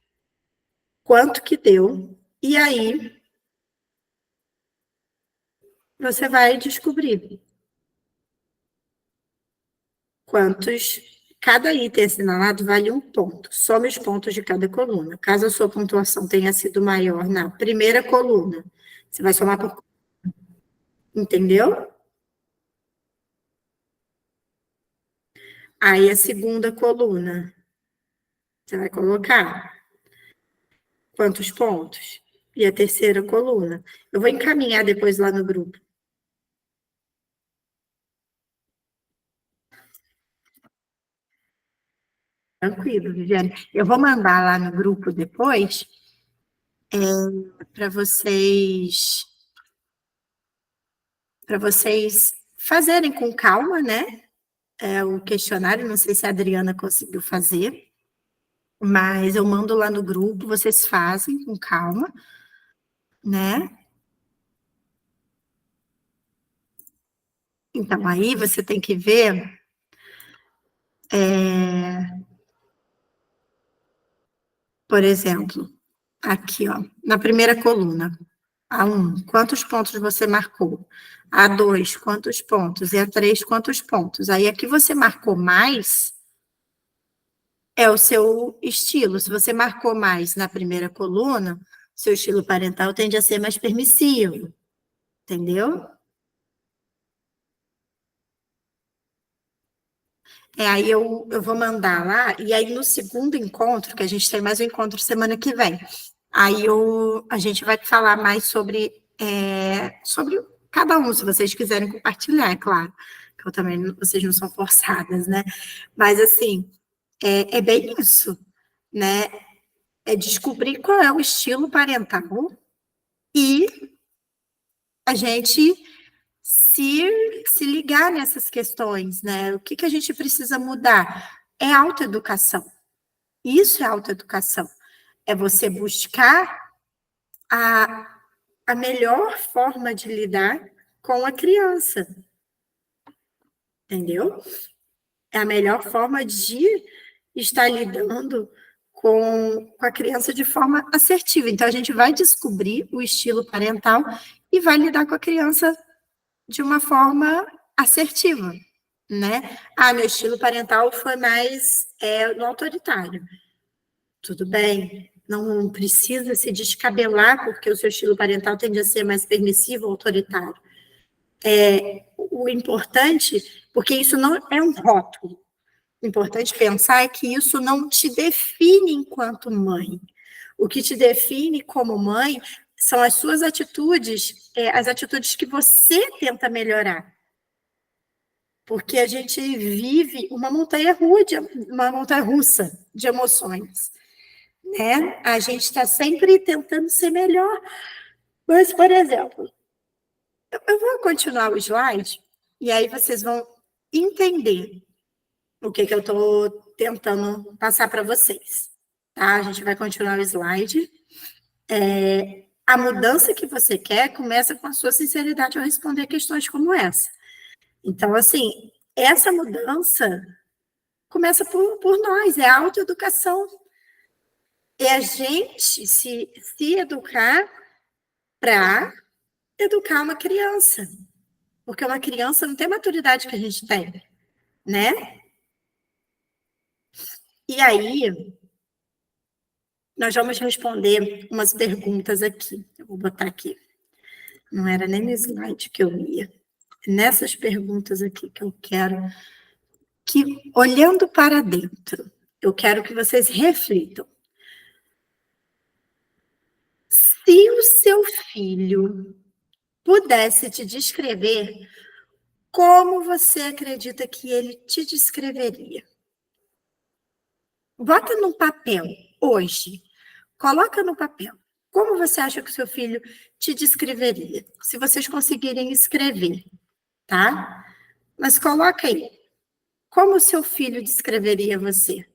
Quanto que deu? E aí, você vai descobrir quantos. Cada item assinalado vale um ponto. Some os pontos de cada coluna. Caso a sua pontuação tenha sido maior na primeira coluna, você vai somar por. Entendeu? Aí a segunda coluna, você vai colocar quantos pontos? E a terceira coluna. Eu vou encaminhar depois lá no grupo. Tranquilo, Viviane. Eu vou mandar lá no grupo depois para vocês fazerem com calma, né? O questionário, não sei se a Adriana conseguiu fazer, mas eu mando lá no grupo, vocês fazem com calma, né? Então, aí você tem que ver, por exemplo, aqui, ó, na primeira coluna, A1, quantos pontos você marcou? A2, quantos pontos? E A3, quantos pontos? Aí, aqui você marcou mais, é o seu estilo. Se você marcou mais na primeira coluna, seu estilo parental tende a ser mais permissivo, entendeu? Aí eu vou mandar lá, e aí no segundo encontro, que a gente tem mais um encontro semana que vem, aí a gente vai falar mais sobre cada um, se vocês quiserem compartilhar, é claro, que eu também, vocês não são forçadas, né? Mas assim, é bem isso, né? É descobrir qual é o estilo parental e a gente se ligar nessas questões, né? O que a gente precisa mudar? É autoeducação. Isso é autoeducação. É você buscar a, a melhor forma de lidar com a criança, entendeu? É a melhor forma de estar lidando com a criança de forma assertiva. Então, a gente vai descobrir o estilo parental e vai lidar com a criança de uma forma assertiva, né? Ah, meu estilo parental foi mais no autoritário. Tudo bem, não precisa se descabelar porque o seu estilo parental tende a ser mais permissivo ou autoritário. O importante, porque isso não é um rótulo, o importante pensar é que isso não te define enquanto mãe. O que te define como mãe são as suas atitudes, as atitudes que você tenta melhorar. Porque a gente vive uma montanha russa de emoções. né? A gente está sempre tentando ser melhor. Mas, por exemplo, eu vou continuar o slide e aí vocês vão entender o que eu estou tentando passar para vocês. Tá? A gente vai continuar o slide. A mudança que você quer começa com a sua sinceridade ao responder questões como essa. Então, assim, essa mudança começa por nós, é a autoeducação. É a gente se educar para educar uma criança. Porque uma criança não tem a maturidade que a gente tem, né? E aí, nós vamos responder umas perguntas aqui. Eu vou botar aqui. Não era nem no slide que eu ia. Nessas perguntas aqui que eu quero que, olhando para dentro, eu quero que vocês reflitam. Se o seu filho pudesse te descrever, como você acredita que ele te descreveria? Bota no papel, hoje. Coloca no papel. Como você acha que o seu filho te descreveria? Se vocês conseguirem escrever, tá? Mas coloca aí. Como o seu filho descreveria você?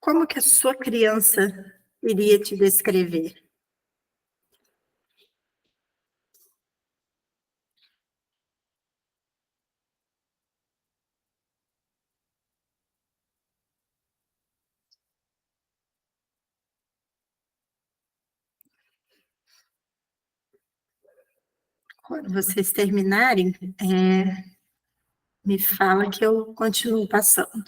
Como que a sua criança iria te descrever? Quando vocês terminarem, me fala que eu continuo passando.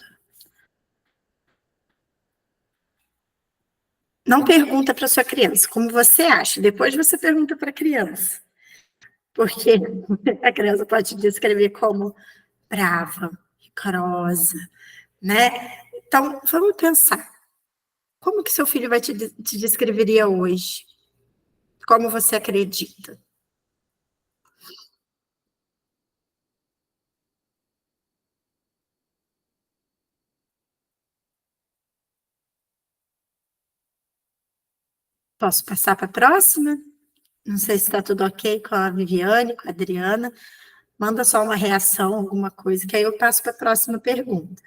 Não pergunta para sua criança como você acha, depois você pergunta para a criança. Porque a criança pode te descrever como brava, rigorosa, né? Então, vamos pensar. Como que seu filho vai te descreveria hoje? Como você acredita? Posso passar para a próxima? Não sei se está tudo ok com a Viviane, com a Adriana. Manda só uma reação, alguma coisa, que aí eu passo para a próxima pergunta.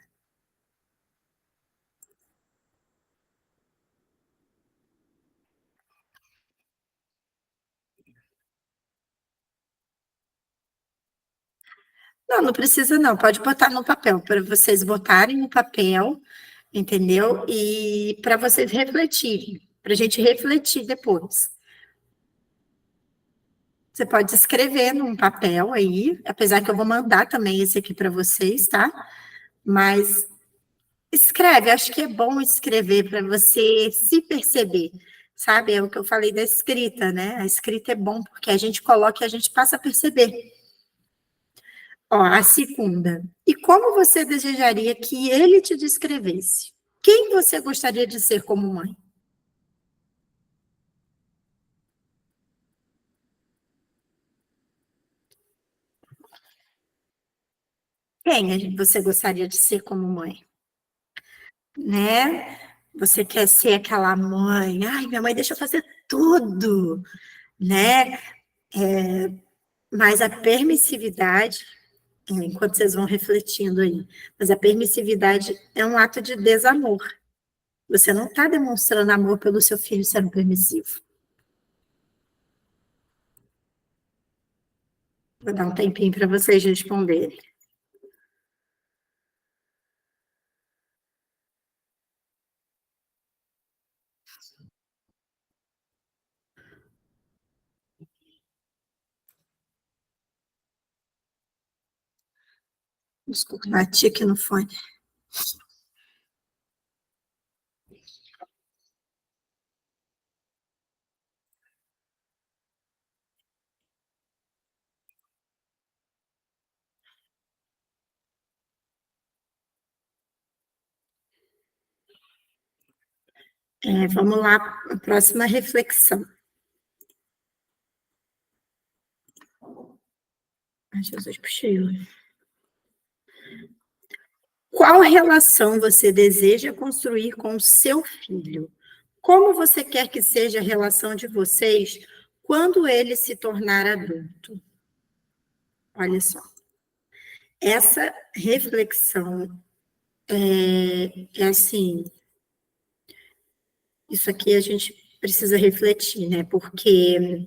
Não, não precisa não, pode botar no papel, para vocês botarem no papel, entendeu? E para vocês refletirem, para a gente refletir depois. Você pode escrever num papel aí, apesar que eu vou mandar também esse aqui para vocês, tá? Mas escreve, acho que é bom escrever para você se perceber, sabe? É o que eu falei da escrita, né? A escrita é bom porque a gente coloca e a gente passa a perceber. Ó, a segunda. E como você desejaria que ele te descrevesse? Quem você gostaria de ser como mãe? Quem você gostaria de ser como mãe? Né? Você quer ser aquela mãe, ai, minha mãe deixa eu fazer tudo, né? Mas a permissividade, enquanto vocês vão refletindo aí, mas a permissividade é um ato de desamor. Você não está demonstrando amor pelo seu filho sendo permissivo. Vou dar um tempinho para vocês responderem. Desculpa, bati aqui no fone. Vamos lá, a próxima reflexão. Jesus, puxei. Qual relação você deseja construir com o seu filho? Como você quer que seja a relação de vocês quando ele se tornar adulto? Olha só. Essa reflexão é assim, isso aqui a gente precisa refletir, né? Porque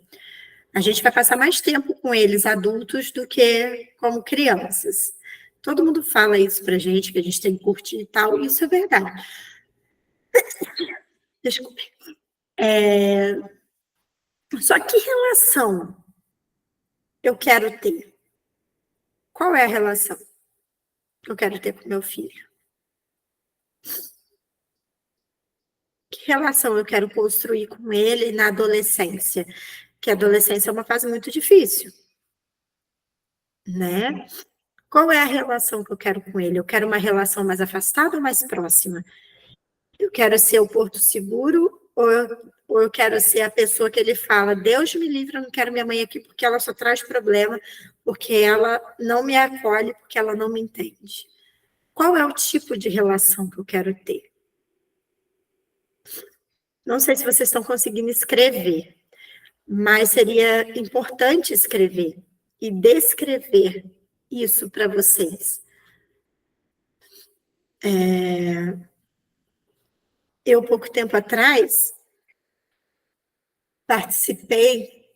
a gente vai passar mais tempo com eles adultos do que como crianças. Todo mundo fala isso pra gente, que a gente tem que curtir e tal, e isso é verdade. Desculpe. Só que relação eu quero ter? Qual é a relação que eu quero ter com meu filho? Que relação eu quero construir com ele na adolescência? Que a adolescência é uma fase muito difícil, né? Qual é a relação que eu quero com ele? Eu quero uma relação mais afastada ou mais próxima? Eu quero ser o porto seguro ou eu quero ser a pessoa que ele fala, Deus me livre, eu não quero minha mãe aqui porque ela só traz problema, porque ela não me acolhe, porque ela não me entende. Qual é o tipo de relação que eu quero ter? Não sei se vocês estão conseguindo escrever, mas seria importante escrever e descrever isso para vocês. Eu, pouco tempo atrás, participei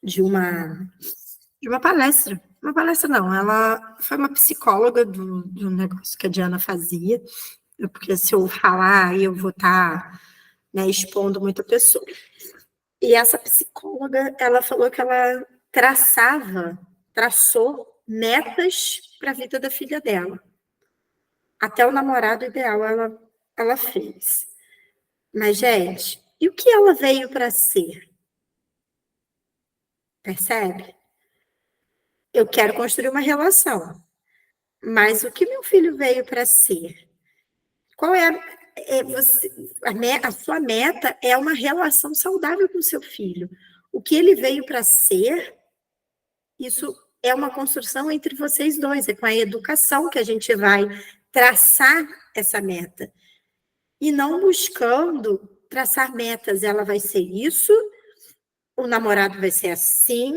de uma palestra. Uma palestra não, ela foi uma psicóloga de um negócio que a Diana fazia, porque se eu falar, eu vou estar, né, expondo muita pessoa. E essa psicóloga, ela falou que ela traçou metas para a vida da filha dela. Até o namorado ideal ela fez. Mas, gente, e o que ela veio para ser? Percebe? Eu quero construir uma relação. Mas o que meu filho veio para ser? Qual é a sua meta é uma relação saudável com o seu filho. O que ele veio para ser, isso é uma construção entre vocês dois, é com a educação que a gente vai traçar essa meta. E não buscando traçar metas, ela vai ser isso, o namorado vai ser assim,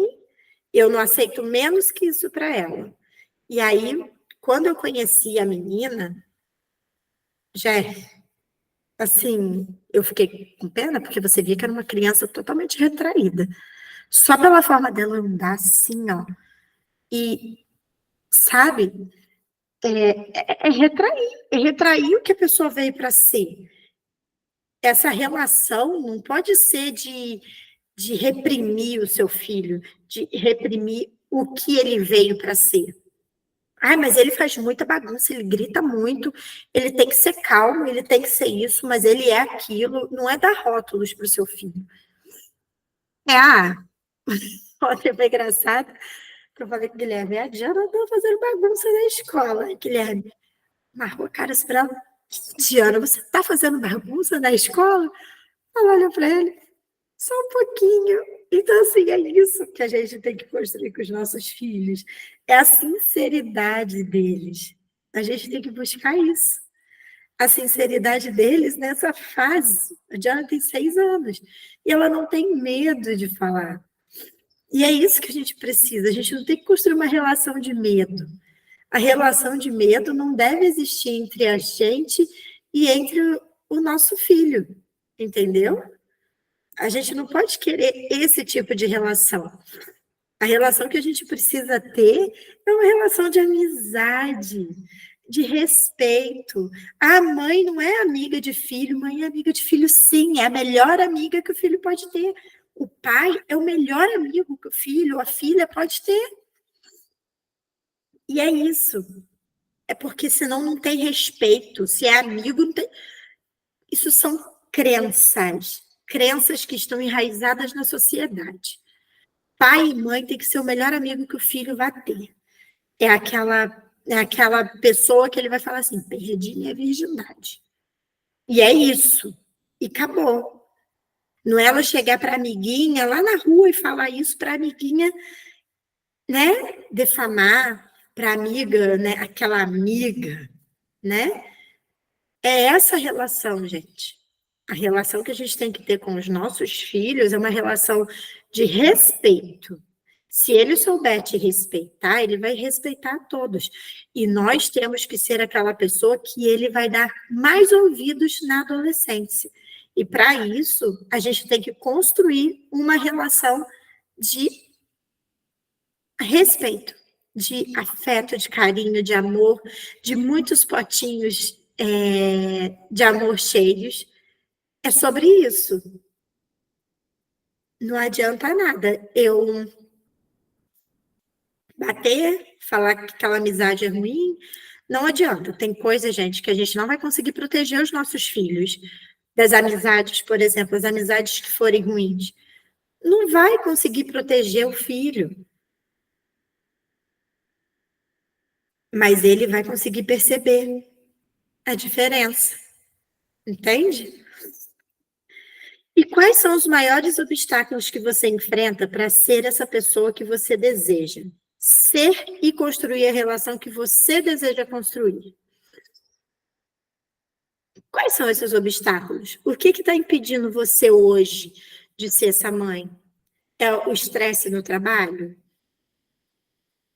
eu não aceito menos que isso para ela. E aí, quando eu conheci a menina, já assim, eu fiquei com pena, porque você via que era uma criança totalmente retraída. Só pela forma dela andar assim, ó. E, sabe, é retrair o que a pessoa veio para ser. Essa relação não pode ser de reprimir o seu filho, de reprimir o que ele veio para ser. Ah, mas ele faz muita bagunça, ele grita muito, ele tem que ser calmo, ele tem que ser isso, mas ele é aquilo, não é dar rótulos para o seu filho. Ontem foi engraçado, que eu falei com o Guilherme, a Diana tá fazendo bagunça na escola. Guilherme, marcou a cara assim pra ela, Diana, você tá fazendo bagunça na escola? Ela olhou para ele, só um pouquinho. Então, assim, é isso que a gente tem que construir com os nossos filhos. É a sinceridade deles. A gente tem que buscar isso. A sinceridade deles nessa fase. A Diana tem 6 anos. E ela não tem medo de falar. E é isso que a gente precisa. A gente não tem que construir uma relação de medo. A relação de medo não deve existir entre a gente e entre o nosso filho. Entendeu? A gente não pode querer esse tipo de relação. A relação que a gente precisa ter é uma relação de amizade, de respeito. A mãe não é amiga de filho, mãe é amiga de filho, sim, é a melhor amiga que o filho pode ter. O pai é o melhor amigo que o filho, a filha pode ter. E é isso. É porque senão não tem respeito. Se é amigo, não tem. Isso são crenças que estão enraizadas na sociedade. Pai e mãe tem que ser o melhor amigo que o filho vai ter. É aquela pessoa que ele vai falar assim, perdi minha virgindade. E é isso. E acabou. Não é ela chegar para a amiguinha lá na rua e falar isso para a amiguinha né, defamar para amiga, né, aquela amiga, né? É essa relação, gente. A relação que a gente tem que ter com os nossos filhos é uma relação de respeito. Se ele souber te respeitar, ele vai respeitar a todos. E nós temos que ser aquela pessoa que ele vai dar mais ouvidos na adolescência. E para isso, a gente tem que construir uma relação de respeito, de afeto, de carinho, de amor, de muitos potinhos de amor cheios. É sobre isso. Não adianta nada eu bater, falar que aquela amizade é ruim. Não adianta. Tem coisa, gente, que a gente não vai conseguir proteger os nossos filhos das amizades, por exemplo, as amizades que forem ruins. Não vai conseguir proteger o filho. Mas ele vai conseguir perceber a diferença. Entende? E quais são os maiores obstáculos que você enfrenta para ser essa pessoa que você deseja? Ser e construir a relação que você deseja construir. Quais são esses obstáculos? O que está impedindo você hoje de ser essa mãe? É o estresse no trabalho?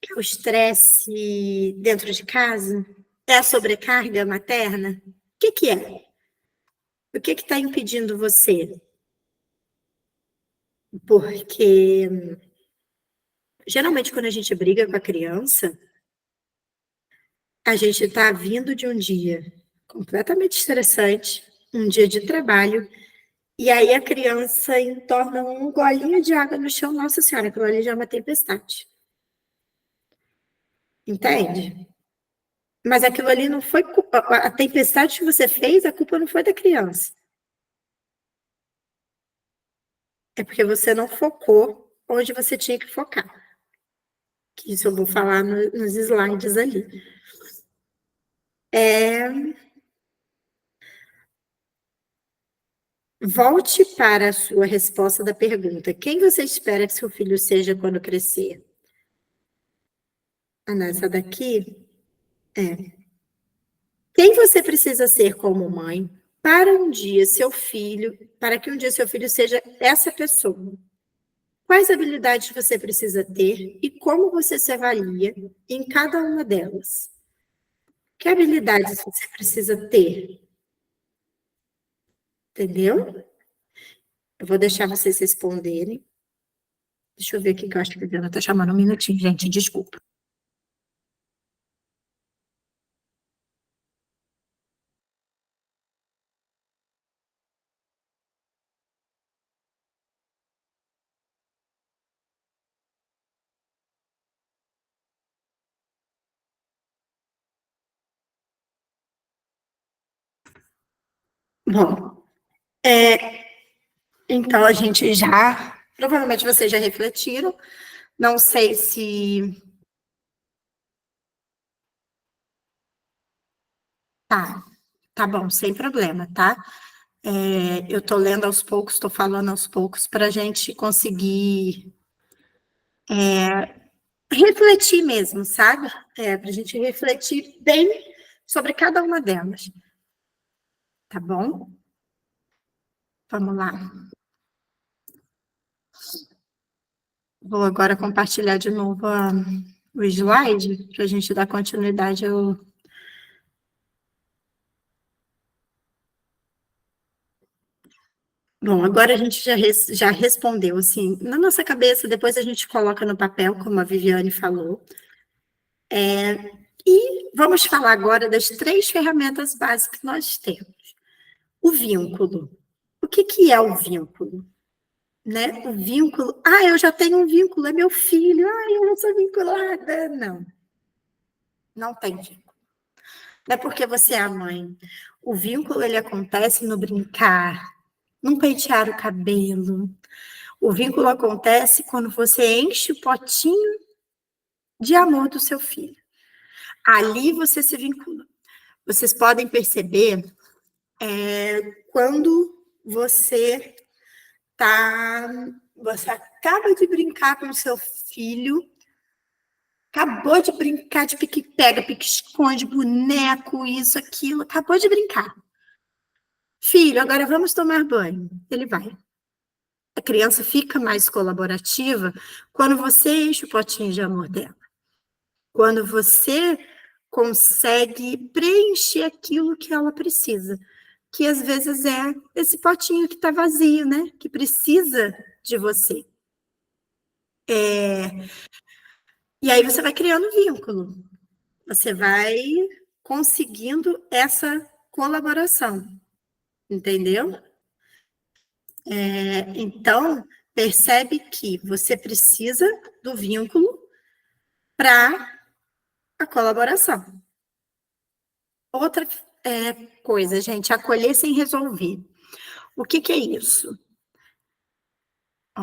É o estresse dentro de casa? É a sobrecarga materna? O que é? O que está impedindo você? Porque geralmente quando a gente briga com a criança, a gente está vindo de um dia completamente estressante, um dia de trabalho, e aí a criança entorna um golinho de água no chão, nossa senhora, aquilo ali já é uma tempestade. Entende? Mas aquilo ali não foi culpa, a tempestade que você fez, a culpa não foi da criança. É porque você não focou onde você tinha que focar. Que isso eu vou falar nos slides ali. Volte para a sua resposta da pergunta. Quem você espera que seu filho seja quando crescer? Nessa daqui é. Quem você precisa ser como mãe para que um dia seu filho seja essa pessoa? Quais habilidades você precisa ter e como você se avalia em cada uma delas? Que habilidades você precisa ter? Entendeu? Eu vou deixar vocês responderem. Deixa eu ver aqui que eu acho que a Adriana está chamando um minutinho, gente, desculpa. Bom, então a gente já, provavelmente vocês já refletiram, não sei se tá bom, sem problema, tá? Eu tô lendo aos poucos, tô falando aos poucos para a gente conseguir refletir mesmo, sabe? Para a gente refletir bem sobre cada uma delas, tá bom? Vamos lá. Vou agora compartilhar de novo o slide para a gente dar continuidade ao. Bom, agora a gente já respondeu, assim, na nossa cabeça, depois a gente coloca no papel, como a Viviane falou. E vamos falar agora das 3 ferramentas básicas que nós temos. O vínculo. O que é o vínculo? Né? O vínculo, eu já tenho um vínculo, é meu filho, eu não sou vinculada. Não, não tem vínculo. Não é porque você é a mãe. O vínculo, ele acontece no brincar, no pentear o cabelo. O vínculo acontece quando você enche o potinho de amor do seu filho. Ali você se vincula. Vocês podem perceber quando você você acaba de brincar com o seu filho Acabou de brincar de pique-pega, pique-esconde, boneco, isso, aquilo. Acabou de brincar. Filho, agora vamos tomar banho. Ele vai. A criança fica mais colaborativa quando você enche o potinho de amor dela. Quando você consegue preencher aquilo que ela precisa. Que às vezes é esse potinho que está vazio, né? Que precisa de você. E aí você vai criando vínculo. Você vai conseguindo essa colaboração. Entendeu? Então, percebe que você precisa do vínculo para a colaboração. Outra coisa, gente, acolher sem resolver. O que é isso? Ó,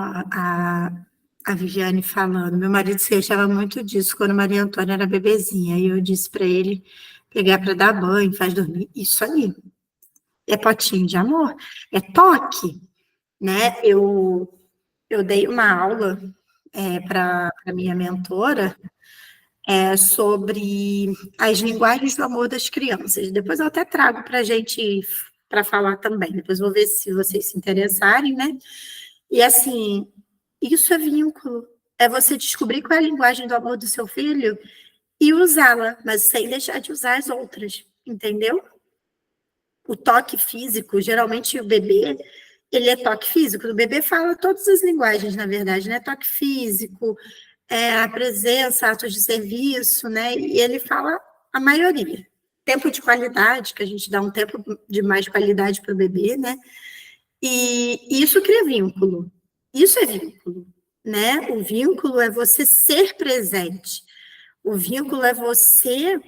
a Viviane falando, meu marido se queixava muito disso quando Maria Antônia era bebezinha, e eu disse para ele pegar para dar banho, faz dormir. Isso aí é potinho de amor, é toque, né? Eu dei uma aula para a minha mentora sobre as linguagens do amor das crianças. Depois eu até trago para a gente para falar também. Depois vou ver se vocês se interessarem, né? E assim, isso é vínculo. É você descobrir qual é a linguagem do amor do seu filho e usá-la, mas sem deixar de usar as outras, entendeu? O toque físico, geralmente o bebê, ele é toque físico. O bebê fala todas as linguagens, na verdade, né? Toque físico, a presença, atos de serviço, né? E ele fala a maioria. Tempo de qualidade, que a gente dá um tempo de mais qualidade para o bebê, né? E isso cria vínculo. Isso é vínculo, né? O vínculo é você ser presente. O vínculo é você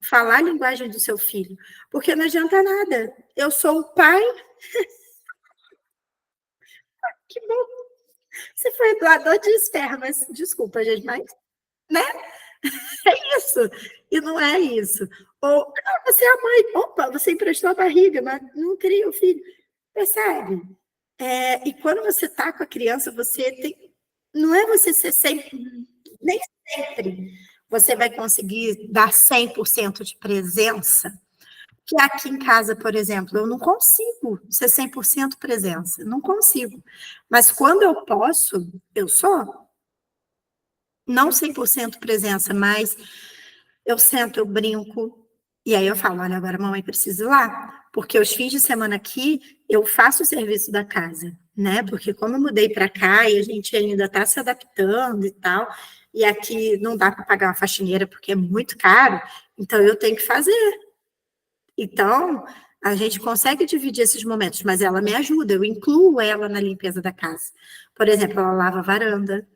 falar a linguagem do seu filho. Porque não adianta nada. Eu sou o pai. Que bom. Você foi doador de espermas. Desculpa, gente, mas, né? É isso. E não é isso. Ou, você é a mãe. Opa, você emprestou a barriga, mas não cria o filho. Percebe? E quando você está com a criança, você tem. Não é você ser sempre. Nem sempre você vai conseguir dar 100% de presença. Que aqui em casa, por exemplo, eu não consigo ser 100% presença. Não consigo. Mas quando eu posso, eu sou. Não 100% presença, mas eu sento, eu brinco, e aí eu falo, olha, agora a mamãe precisa ir lá, porque os fins de semana aqui eu faço o serviço da casa, né? Porque como eu mudei para cá e a gente ainda está se adaptando e tal, e aqui não dá para pagar uma faxineira porque é muito caro, então eu tenho que fazer. Então, a gente consegue dividir esses momentos, mas ela me ajuda, eu incluo ela na limpeza da casa. Por exemplo, ela lava a varanda.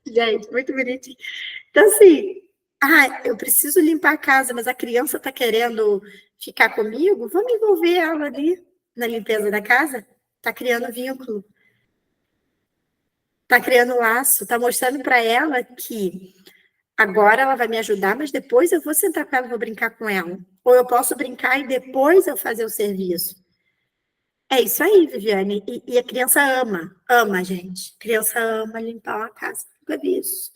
Gente, muito bonitinho. Então, assim, eu preciso limpar a casa, mas a criança está querendo ficar comigo, vamos envolver ela ali na limpeza da casa? Está criando vínculo, está criando laço, está mostrando para ela que agora ela vai me ajudar, mas depois eu vou sentar com ela e vou brincar com ela. Ou eu posso brincar e depois eu fazer o serviço. É isso aí, Viviane. E a criança ama, gente. A criança ama limpar uma casa. Nunca vi isso.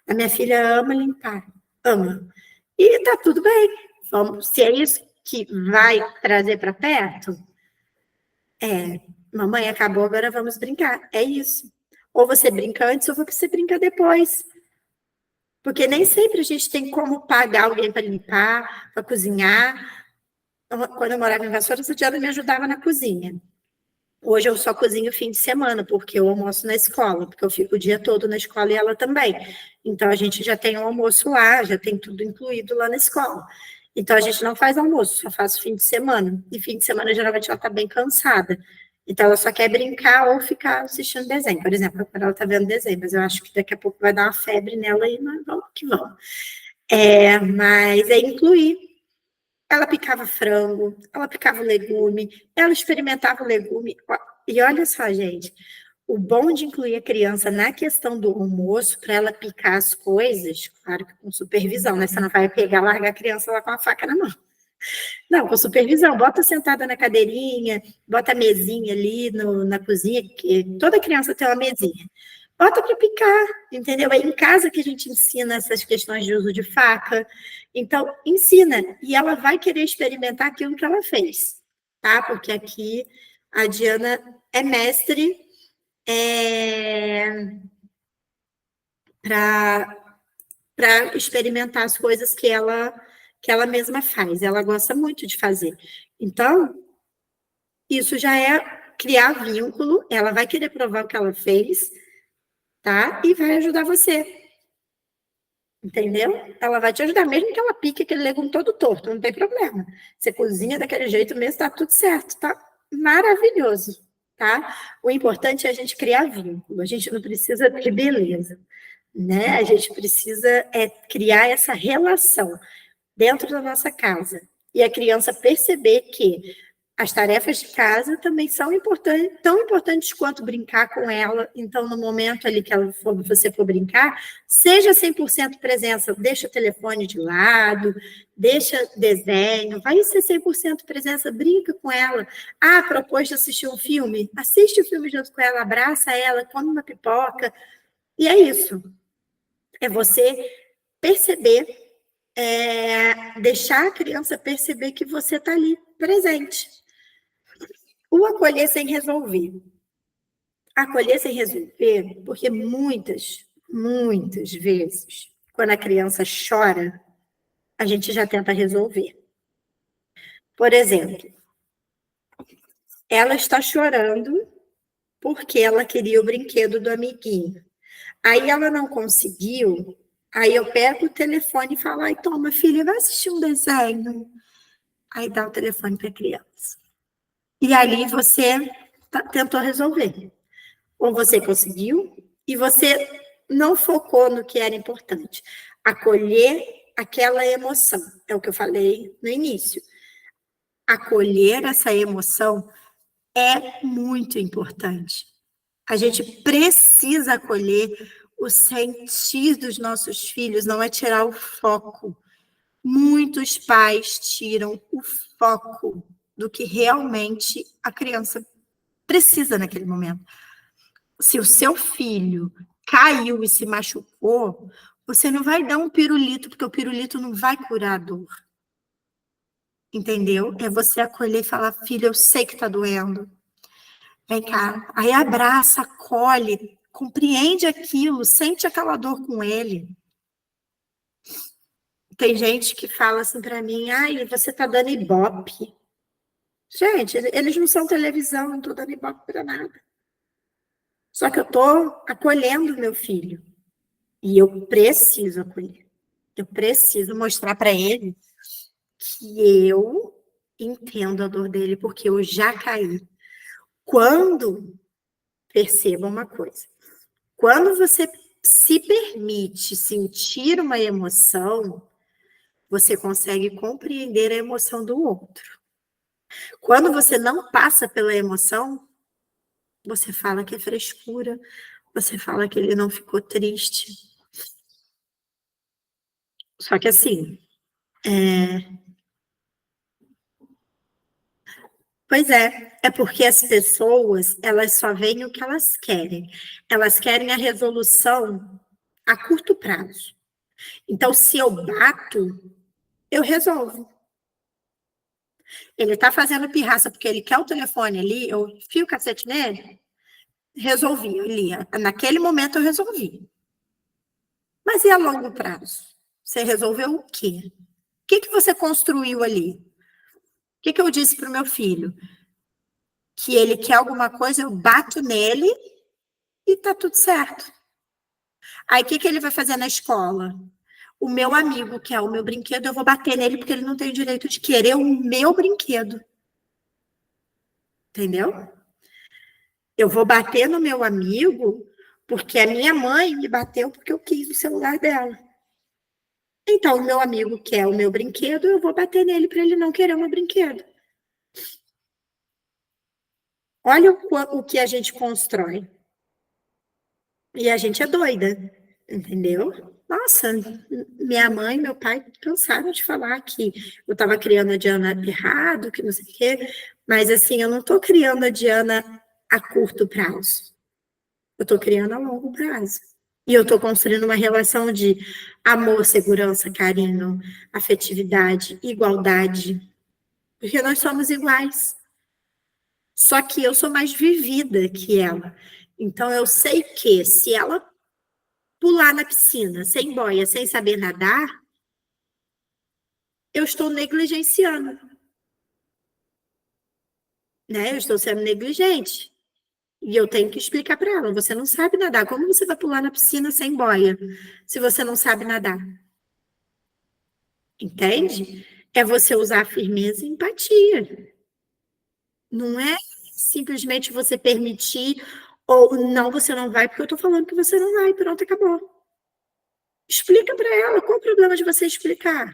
A minha filha ama limpar, ama. E tá tudo bem. Vamos, se é isso que vai trazer para perto, mamãe acabou, agora vamos brincar. É isso. Ou você brinca antes, ou você brinca depois. Porque nem sempre a gente tem como pagar alguém para limpar, para cozinhar. Quando eu morava em Vassouras, a Diana me ajudava na cozinha. Hoje eu só cozinho fim de semana, porque eu almoço na escola, porque eu fico o dia todo na escola e ela também. Então a gente já tem o almoço lá, já tem tudo incluído lá na escola. Então a gente não faz almoço, só faz fim de semana. E fim de semana geralmente ela está bem cansada. Então ela só quer brincar ou ficar assistindo desenho. Por exemplo, agora ela está vendo desenho, mas eu acho que daqui a pouco vai dar uma febre nela e nós vamos que vamos. Mas é incluir. Ela picava frango, ela picava legume, ela experimentava o legume. E olha só, gente, o bom de incluir a criança na questão do almoço, para ela picar as coisas, claro que com supervisão, né? Você não vai pegar, largar a criança lá com a faca na mão. Não, com supervisão, bota sentada na cadeirinha, bota a mesinha ali na cozinha, que toda criança tem uma mesinha. bota para picar, entendeu? É em casa que a gente ensina essas questões de uso de faca. Então, ensina. E ela vai querer experimentar aquilo que ela fez, tá? Porque aqui a Diana é mestre para experimentar as coisas que ela mesma faz. Ela gosta muito de fazer. Então, isso já é criar vínculo. Ela vai querer provar o que ela fez, tá? E vai ajudar você. Entendeu? Ela vai te ajudar, mesmo que ela pique aquele legume todo torto, não tem problema. Você cozinha daquele jeito mesmo, tá tudo certo, tá maravilhoso, tá? O importante é a gente criar vínculo, a gente não precisa ter beleza, né? A gente precisa criar essa relação dentro da nossa casa. E a criança perceber que as tarefas de casa também são importantes, tão importantes quanto brincar com ela. Então, no momento ali que você for brincar, seja 100% presença, deixa o telefone de lado, deixa desenho, vai ser 100% presença, brinca com ela. Ah, propôs de assistir um filme? Assiste o filme junto com ela, abraça ela, come uma pipoca. E é isso. É você perceber, deixar a criança perceber que você está ali presente. O acolher sem resolver. Acolher sem resolver, porque muitas vezes, quando a criança chora, a gente já tenta resolver. Por exemplo, ela está chorando porque ela queria o brinquedo do amiguinho. Aí ela não conseguiu, aí eu pego o telefone e falo, ai, toma, filha, vai assistir um desenho. Aí dá o telefone para a criança. E ali você tentou resolver. Ou você conseguiu e você não focou no que era importante. Acolher aquela emoção, é o que eu falei no início. Acolher essa emoção é muito importante. A gente precisa acolher o sentir dos nossos filhos, não é tirar o foco. Muitos pais tiram o foco do que realmente a criança precisa naquele momento. Se o seu filho caiu e se machucou, você não vai dar um pirulito, porque o pirulito não vai curar a dor. Entendeu? É você acolher e falar, filho, eu sei que tá doendo. Vem cá. Aí abraça, acolhe, compreende aquilo, sente aquela dor com ele. Tem gente que fala assim para mim, ai, você tá dando ibope. Gente, eles não são televisão, não tô dando ibope para nada. Só que eu tô acolhendo meu filho. E eu preciso acolher. Eu preciso mostrar para ele que eu entendo a dor dele, porque eu já caí. Quando, perceba uma coisa, quando você se permite sentir uma emoção, você consegue compreender a emoção do outro. Quando você não passa pela emoção, você fala que é frescura, você fala que ele não ficou triste. Só que assim, pois é porque as pessoas, elas só veem o que elas querem. Elas querem a resolução a curto prazo. Então, se eu bato, eu resolvo. Ele está fazendo pirraça porque ele quer o telefone ali, eu fio o cacete nele, resolvi ali. Naquele momento eu resolvi. Mas e a longo prazo? Você resolveu o quê? O que você construiu ali? O que eu disse para o meu filho? Que ele quer alguma coisa, eu bato nele e tá tudo certo. Aí o que ele vai fazer na escola? O meu amigo quer o meu brinquedo, eu vou bater nele porque ele não tem o direito de querer o meu brinquedo. Entendeu? Eu vou bater no meu amigo porque a minha mãe me bateu porque eu quis o celular dela. Então, o meu amigo quer o meu brinquedo, eu vou bater nele para ele não querer o meu brinquedo. Olha o que a gente constrói. E a gente é doida, entendeu? Nossa, minha mãe e meu pai cansaram de falar que eu estava criando a Diana errado, que não sei o quê, mas assim, eu não estou criando a Diana a curto prazo. Eu estou criando a longo prazo. E eu estou construindo uma relação de amor, segurança, carinho, afetividade, igualdade. Porque nós somos iguais. Só que eu sou mais vivida que ela. Então, eu sei que se ela pular na piscina sem boia, sem saber nadar, eu estou negligenciando, né? Eu estou sendo negligente. E eu tenho que explicar para ela: você não sabe nadar. Como você vai pular na piscina sem boia, se você não sabe nadar? Entende? É você usar firmeza e empatia. Não é simplesmente você permitir ou não, você não vai, porque eu estou falando que você não vai, pronto, acabou. Explica para ela. Qual o problema de você explicar?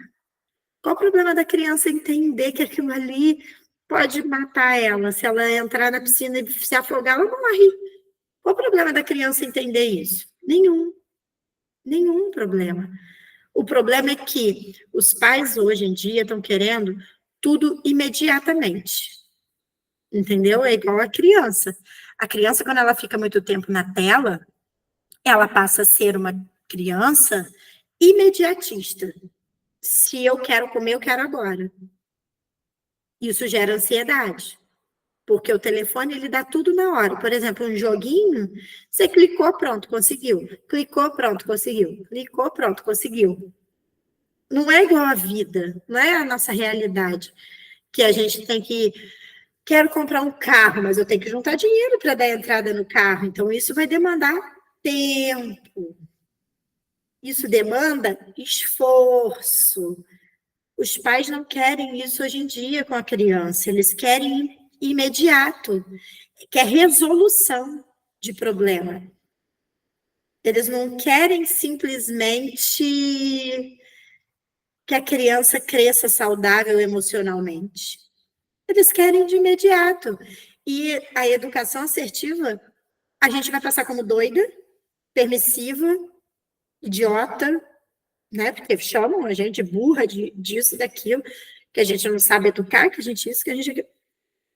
Qual o problema da criança entender que aquilo ali pode matar ela? Se ela entrar na piscina e se afogar, ela morre. Qual o problema da criança entender isso? Nenhum. Nenhum problema. O problema é que os pais hoje em dia estão querendo tudo imediatamente. Entendeu? É igual a criança. A criança, quando ela fica muito tempo na tela, ela passa a ser uma criança imediatista. Se eu quero comer, eu quero agora. Isso gera ansiedade, porque o telefone ele dá tudo na hora. Por exemplo, um joguinho, você clicou, pronto, conseguiu. Clicou, pronto, conseguiu. Clicou, pronto, conseguiu. Não é igual à vida, não é a nossa realidade, que a gente tem que... Quero comprar um carro, mas eu tenho que juntar dinheiro para dar entrada no carro. Então, isso vai demandar tempo. Isso demanda esforço. Os pais não querem isso hoje em dia com a criança. Eles querem imediato, quer resolução de problema. Eles não querem simplesmente que a criança cresça saudável emocionalmente. Eles querem de imediato. E a educação assertiva, a gente vai passar como doida, permissiva, idiota, né? Porque chamam a gente burra disso, daquilo, que a gente não sabe educar, que a gente isso, que a gente...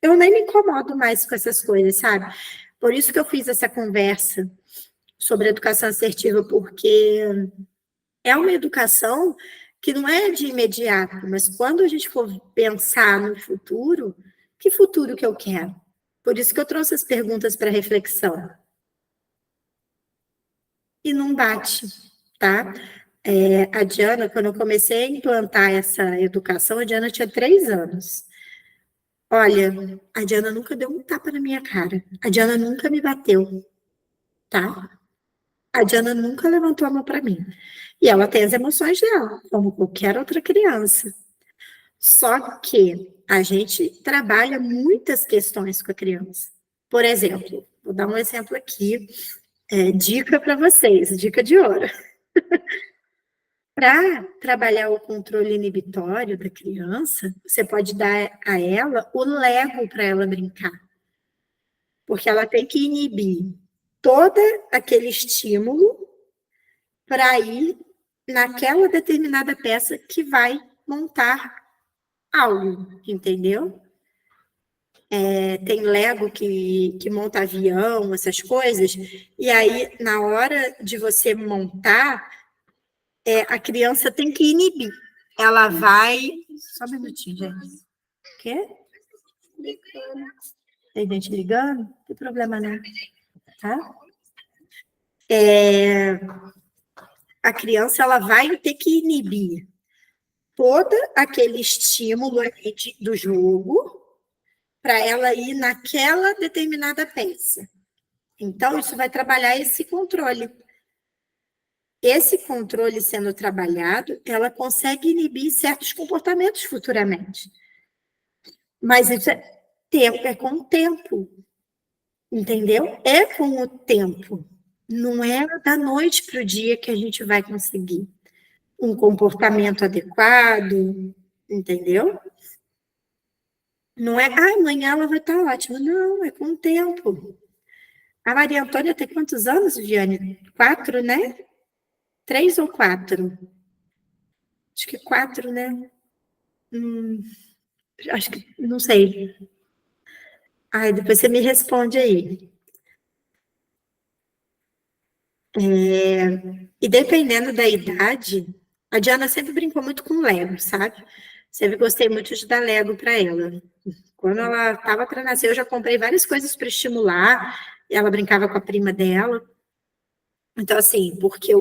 Eu nem me incomodo mais com essas coisas, sabe? Por isso que eu fiz essa conversa sobre educação assertiva, porque é uma educação que não é de imediato, mas quando a gente for pensar no futuro, que futuro que eu quero? Por isso que eu trouxe as perguntas para reflexão. E não bate, tá? A Diana, quando eu comecei a implantar essa educação, a Diana tinha 3 anos. Olha, a Diana nunca deu um tapa na minha cara. A Diana nunca me bateu, tá? A Diana nunca levantou a mão para mim. E ela tem as emoções dela, como qualquer outra criança. Só que a gente trabalha muitas questões com a criança. Por exemplo, vou dar um exemplo aqui, dica para vocês, dica de ouro. Para trabalhar o controle inibitório da criança, você pode dar a ela o Lego para ela brincar. Porque ela tem que inibir todo aquele estímulo para ir naquela determinada peça que vai montar algo, entendeu? Tem Lego que monta avião, essas coisas, e aí, na hora de você montar, a criança tem que inibir. Ela vai... Só um minutinho, gente. Quê? Tem gente ligando? Não tem problema não, tá? A criança, ela vai ter que inibir todo aquele estímulo ali do jogo para ela ir naquela determinada peça. Então, isso vai trabalhar esse controle. Esse controle sendo trabalhado, ela consegue inibir certos comportamentos futuramente. Mas isso é com o tempo, entendeu? É com o tempo. Não é da noite para o dia que a gente vai conseguir um comportamento adequado, entendeu? Não é, amanhã ela vai estar ótima. Não, é com o tempo. A Maria Antônia tem quantos anos, Viane? 4, né? 3 ou 4? Acho que 4, né? Acho que, não sei. Ai, depois você me responde aí. E dependendo da idade, a Diana sempre brincou muito com Lego, sabe? Sempre gostei muito de dar Lego para ela. Quando ela estava para nascer, eu já comprei várias coisas para estimular. Ela brincava com a prima dela. Então, assim, porque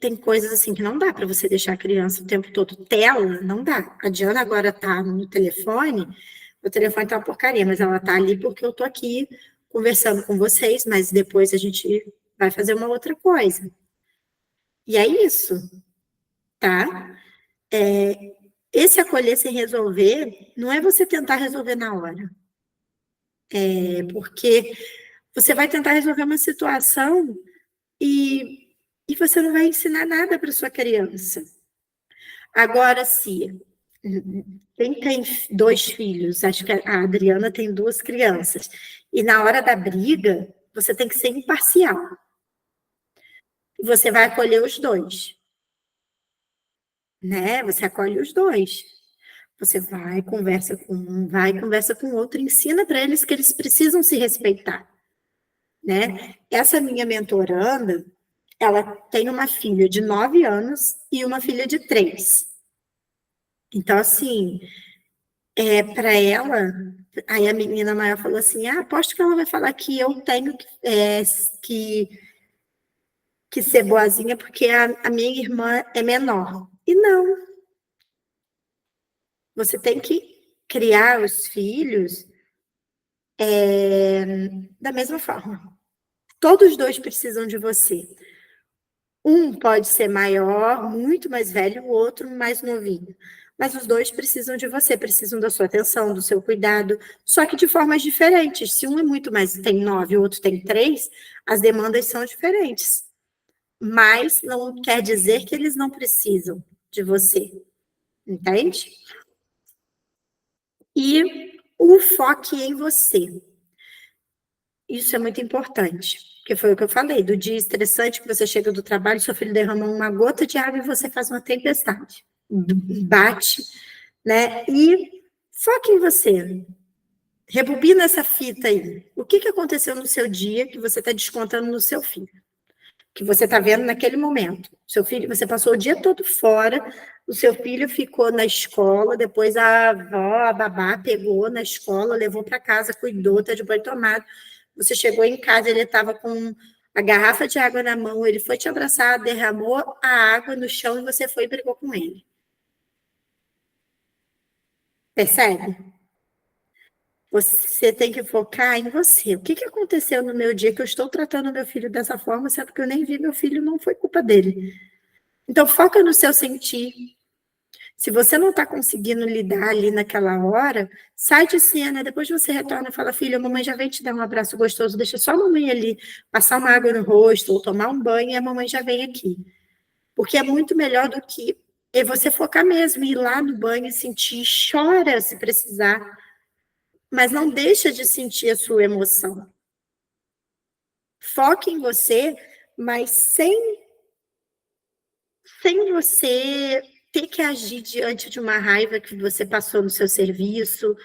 tem coisas assim que não dá para você deixar a criança o tempo todo. Tela, não dá. A Diana agora está no telefone, o telefone tá uma porcaria, mas ela tá ali porque eu tô aqui conversando com vocês, mas depois a gente vai fazer uma outra coisa. E é isso, tá? Esse acolher sem resolver não é você tentar resolver na hora. Porque você vai tentar resolver uma situação e você não vai ensinar nada para sua criança. Agora, se quem tem 2 filhos, acho que a Adriana tem 2 crianças, e na hora da briga, você tem que ser imparcial. Você vai acolher os dois, né? Você acolhe os dois. Você vai, conversa com um, vai, conversa com o outro, ensina para eles que eles precisam se respeitar, né? Essa minha mentoranda, ela tem uma filha de 9 anos e uma filha de 3. Então, assim, para ela, aí a menina maior falou assim, aposto que ela vai falar que eu tenho que ser boazinha porque a minha irmã é menor. E não, você tem que criar os filhos da mesma forma. Todos os dois precisam de você. Um pode ser maior, muito mais velho, o outro mais novinho. Mas os dois precisam de você, precisam da sua atenção, do seu cuidado, só que de formas diferentes. Se um é muito mais, tem 9, o outro tem 3, as demandas são diferentes. Mas não quer dizer que eles não precisam de você, entende? E o foco em você. Isso é muito importante, porque foi o que eu falei, do dia estressante que você chega do trabalho, seu filho derrama uma gota de água e você faz uma tempestade. Bate, né? E foca em você. Rebobina essa fita aí. O que aconteceu no seu dia que você está descontando no seu filho? Que você está vendo naquele momento. Seu filho, você passou o dia todo fora, o seu filho ficou na escola, depois a avó, a babá, pegou na escola, levou para casa, cuidou, está de banho tomado. Você chegou em casa, ele estava com a garrafa de água na mão, ele foi te abraçar, derramou a água no chão e você foi e brigou com ele. Percebe? Você tem que focar em você. O que aconteceu no meu dia que eu estou tratando meu filho dessa forma, sendo que eu nem vi meu filho, não foi culpa dele. Então, foca no seu sentir. Se você não está conseguindo lidar ali naquela hora, sai de cena, depois você retorna e fala, filha, a mamãe já vem te dar um abraço gostoso, deixa só a mamãe ali passar uma água no rosto ou tomar um banho e a mamãe já vem aqui. Porque é muito melhor do que você focar mesmo, ir lá no banho e sentir, chora se precisar, mas não deixa de sentir a sua emoção. Foque em você, mas sem você ter que agir diante de uma raiva que você passou no seu serviço,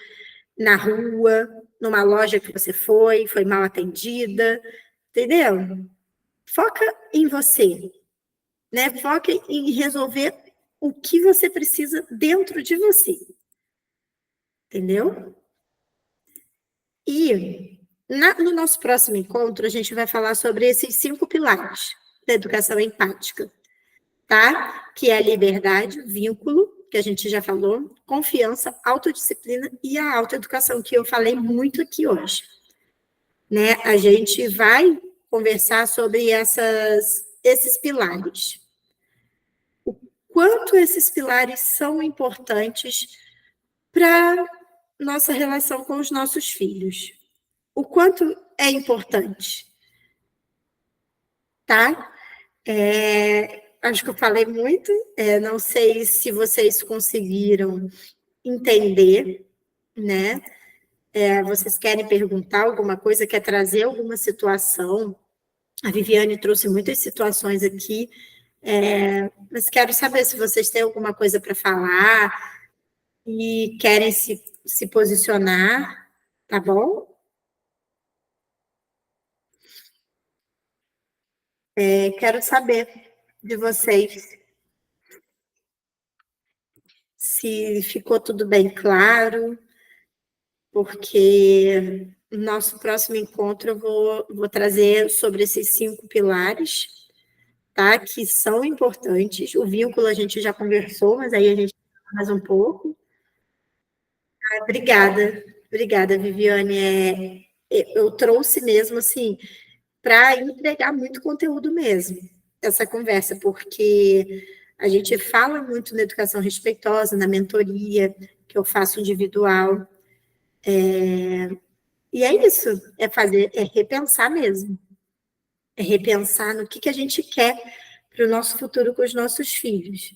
na rua, numa loja que você foi mal atendida, entendeu? Foca em você, né? Foca em resolver o que você precisa dentro de você, entendeu? E no nosso próximo encontro, a gente vai falar sobre esses 5 pilares da educação empática, tá? Que é a liberdade, vínculo, que a gente já falou, confiança, autodisciplina e a autoeducação, que eu falei muito aqui hoje. Né? A gente vai conversar sobre esses pilares. O quanto esses pilares são importantes para nossa relação com os nossos filhos. O quanto é importante, tá? Acho que eu falei muito, não sei se vocês conseguiram entender, né? Vocês querem perguntar alguma coisa, quer trazer alguma situação? A Viviane trouxe muitas situações aqui, mas quero saber se vocês têm alguma coisa para falar e querem se posicionar, tá bom? Quero saber de vocês se ficou tudo bem claro, porque no nosso próximo encontro eu vou trazer sobre esses 5 pilares, tá? Que são importantes. O vínculo a gente já conversou, mas aí a gente mais um pouco. Obrigada, Viviane. Eu trouxe mesmo, assim, para entregar muito conteúdo mesmo, essa conversa, porque a gente fala muito na educação respeitosa, na mentoria, que eu faço individual, e é isso, é repensar mesmo, é repensar no que a gente quer para o nosso futuro com os nossos filhos,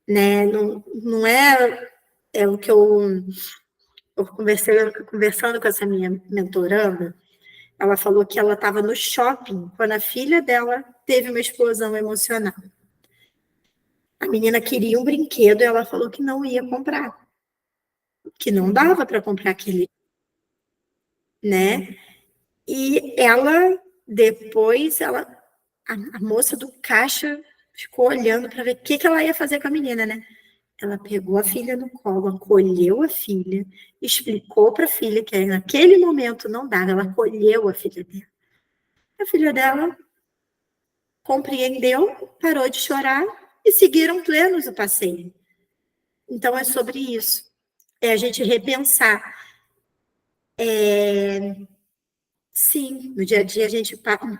né? Não é o que eu conversando com essa minha mentoranda. Ela falou que ela estava no shopping quando a filha dela teve uma explosão emocional. A menina queria um brinquedo e ela falou que não ia comprar, que não dava para comprar aquele, né? E ela, depois, a moça do caixa ficou olhando para ver o que ela ia fazer com a menina, né? Ela pegou a filha no colo, acolheu a filha, explicou para a filha que naquele momento não dava, ela acolheu a filha dela. A filha dela compreendeu, parou de chorar e seguiram plenos o passeio. Então, é sobre isso. É a gente repensar. Sim, no dia a dia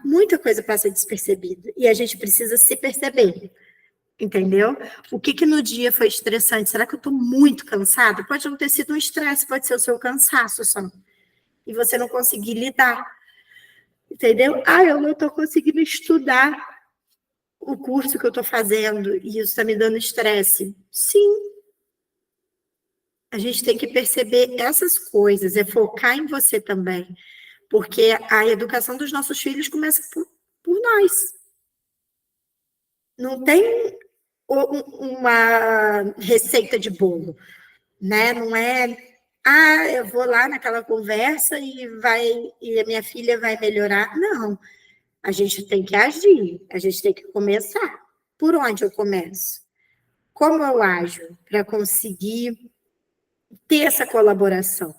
muita coisa passa despercebida e a gente precisa se perceber, entendeu? O que no dia foi estressante? Será que eu estou muito cansada? Pode não ter sido um estresse, pode ser o seu cansaço só. E você não conseguir lidar, entendeu? Eu não estou conseguindo estudar o curso que eu estou fazendo e isso está me dando estresse. Sim, a gente tem que perceber essas coisas, é focar em você também, porque a educação dos nossos filhos começa por nós. Não tem uma receita de bolo, né? Não é, eu vou lá naquela conversa e a minha filha vai melhorar. Não, a gente tem que agir, a gente tem que começar. Por onde eu começo? Como eu ajo para conseguir ter essa colaboração?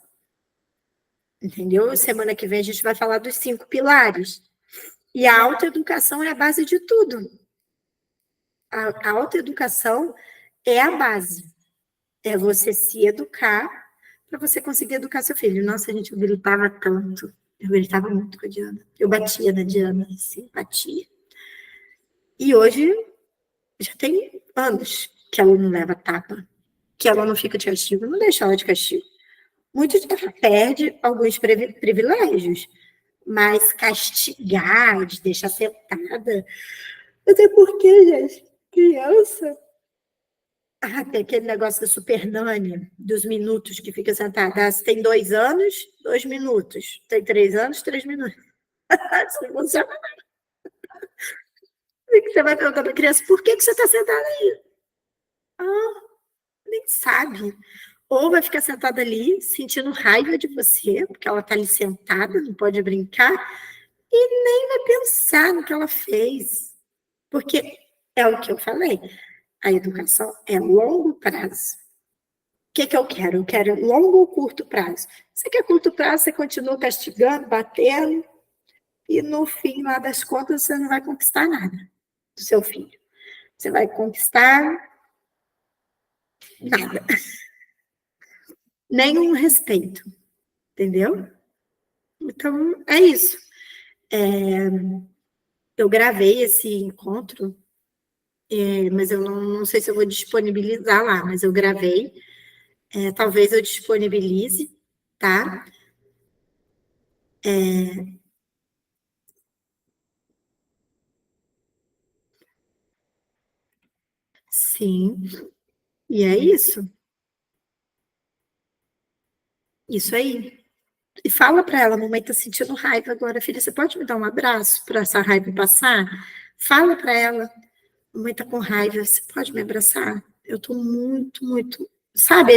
Entendeu? Semana que vem a gente vai falar dos 5 pilares. E a autoeducação é a base de tudo. A autoeducação é a base. É você se educar para você conseguir educar seu filho. Nossa, gente, eu gritava tanto. Eu gritava muito com a Diana. Eu batia na Diana, assim, batia. E hoje, já tem anos que ela não leva tapa, que ela não fica de castigo, não deixa ela de castigo. Muitos ela perde alguns privilégios, mas castigar, de deixar sentada, até porque, gente, criança. Tem aquele negócio da super nani, dos minutos que fica sentada. Se tem 2 anos, 2 minutos. Tem 3 anos, 3 minutos. Isso não funciona. Você vai perguntar para a criança, por que você está sentada aí? Nem sabe. Ou vai ficar sentada ali, sentindo raiva de você, porque ela está ali sentada, não pode brincar, e nem vai pensar no que ela fez. Porque é o que eu falei, a educação é longo prazo. O que eu quero? Eu quero longo ou curto prazo? Você quer curto prazo, você continua castigando, batendo, e no fim, lá das contas, você não vai conquistar nada do seu filho. Você vai conquistar nada. Nenhum respeito, entendeu? Então, é isso. Eu gravei esse encontro, mas eu não sei se eu vou disponibilizar lá, mas eu gravei. Talvez eu disponibilize, tá? Sim. E é isso. Isso aí. E fala para ela, a mamãe está sentindo raiva agora, filha, você pode me dar um abraço para essa raiva passar? Fala para ela, mamãe está com raiva, você pode me abraçar? Eu estou muito, muito... Sabe,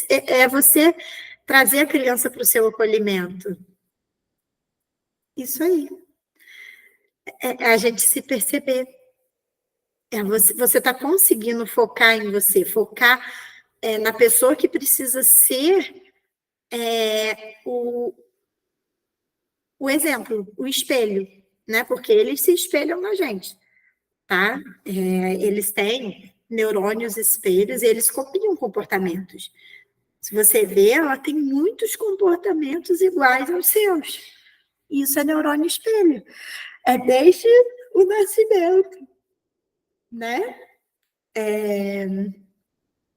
é você trazer a criança para o seu acolhimento. Isso aí. É a gente se perceber. Você está conseguindo focar em você, focar na pessoa que precisa ser o exemplo, o espelho, né? Porque eles se espelham na gente, tá? Eles têm neurônios espelhos e eles copiam comportamentos. Se você vê, ela tem muitos comportamentos iguais aos seus. Isso é neurônio espelho. É desde o nascimento, né?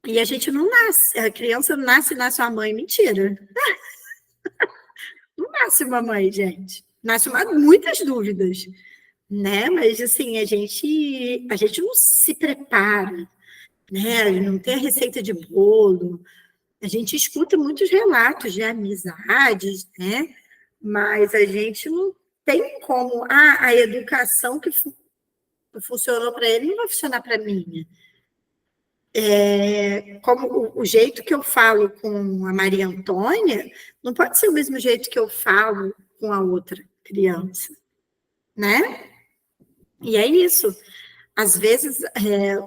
E a gente não nasce, a criança não nasce uma mãe, mentira. Não nasce uma mãe, gente. Muitas dúvidas, né? Mas assim, a gente não se prepara, né? Não tem a receita de bolo. A gente escuta muitos relatos de amizades, né? Mas a gente não tem como. A educação que funcionou para ele não vai funcionar para mim. Como o jeito que eu falo com a Maria Antônia não pode ser o mesmo jeito que eu falo com a outra criança, né? E é isso. Às vezes,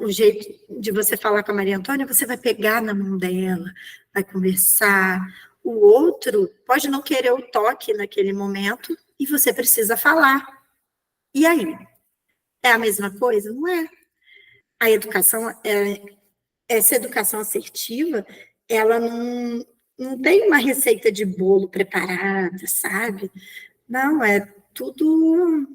o jeito de você falar com a Maria Antônia, você vai pegar na mão dela, vai conversar. O outro pode não querer o toque naquele momento e você precisa falar. E aí? É a mesma coisa? Não é. A educação, essa educação assertiva, ela não tem uma receita de bolo preparada, sabe? Não, é tudo.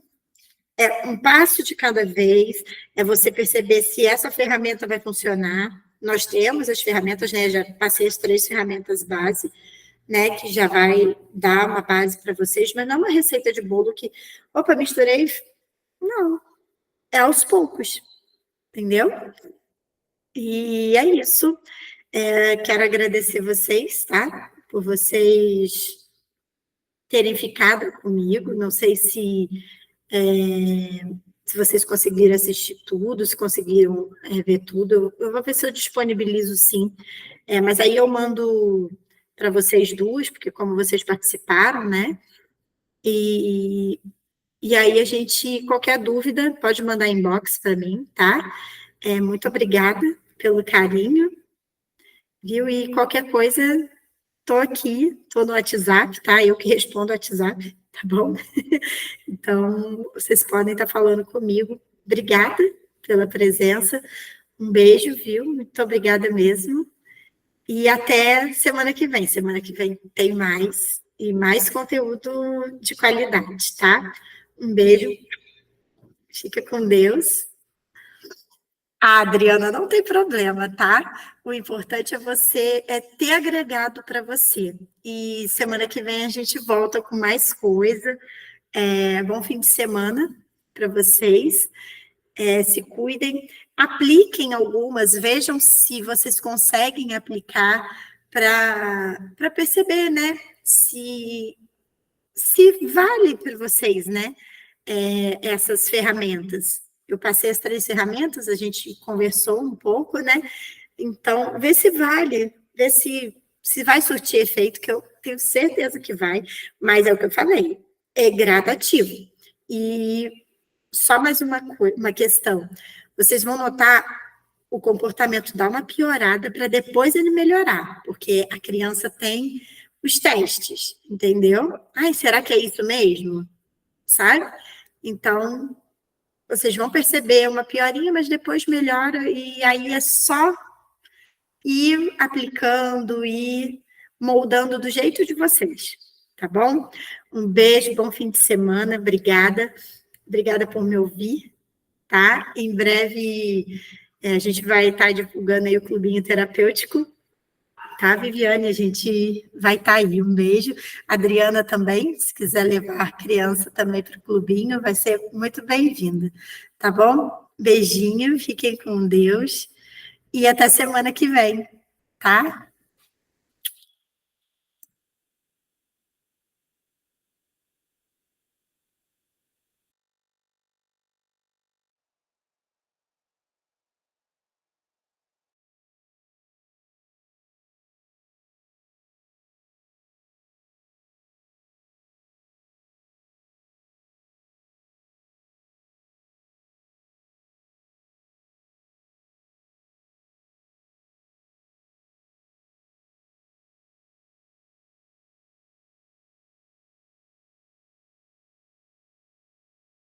É um passo de cada vez, é você perceber se essa ferramenta vai funcionar. Nós temos as ferramentas, né? Já passei as 3 ferramentas base, né? Que já vai dar uma base para vocês, mas não uma receita de bolo que, opa, misturei. Não, é aos poucos, entendeu? E é isso. Quero agradecer vocês, tá? Por vocês terem ficado comigo. Não sei se vocês conseguiram assistir tudo, se conseguiram ver tudo. Eu vou ver se eu disponibilizo, sim. Mas aí eu mando para vocês duas, porque como vocês participaram, né? E aí qualquer dúvida, pode mandar inbox para mim, tá? Muito obrigada pelo carinho, viu? E qualquer coisa, estou aqui, estou no WhatsApp, tá? Eu que respondo o WhatsApp, tá bom? Então, vocês podem estar falando comigo. Obrigada pela presença. Um beijo, viu? Muito obrigada mesmo. E até semana que vem. Semana que vem tem mais e mais conteúdo de qualidade, tá? Um beijo. Fica com Deus. Adriana, não tem problema, tá? O importante é ter agregado para você. E semana que vem a gente volta com mais coisa. Bom fim de semana para vocês. Se cuidem, apliquem algumas, vejam se vocês conseguem aplicar para perceber, né? Se vale para vocês, né? Essas ferramentas. Eu passei as 3 ferramentas, a gente conversou um pouco, né? Então, vê se vale, vê se vai surtir efeito, que eu tenho certeza que vai, mas é o que eu falei, é gradativo. E só mais uma questão, vocês vão notar o comportamento dar uma piorada para depois ele melhorar, porque a criança tem os testes, entendeu? Ai, será que é isso mesmo? Sabe? Então, vocês vão perceber uma piorinha, mas depois melhora, e aí é só ir aplicando e moldando do jeito de vocês, tá bom? Um beijo, bom fim de semana, obrigada por me ouvir, tá? Em breve a gente vai estar divulgando aí o clubinho terapêutico, tá, Viviane? A gente vai estar aí. Um beijo. Adriana também, se quiser levar a criança também para o clubinho, vai ser muito bem-vinda, tá bom? Beijinho, fiquem com Deus e até semana que vem, tá?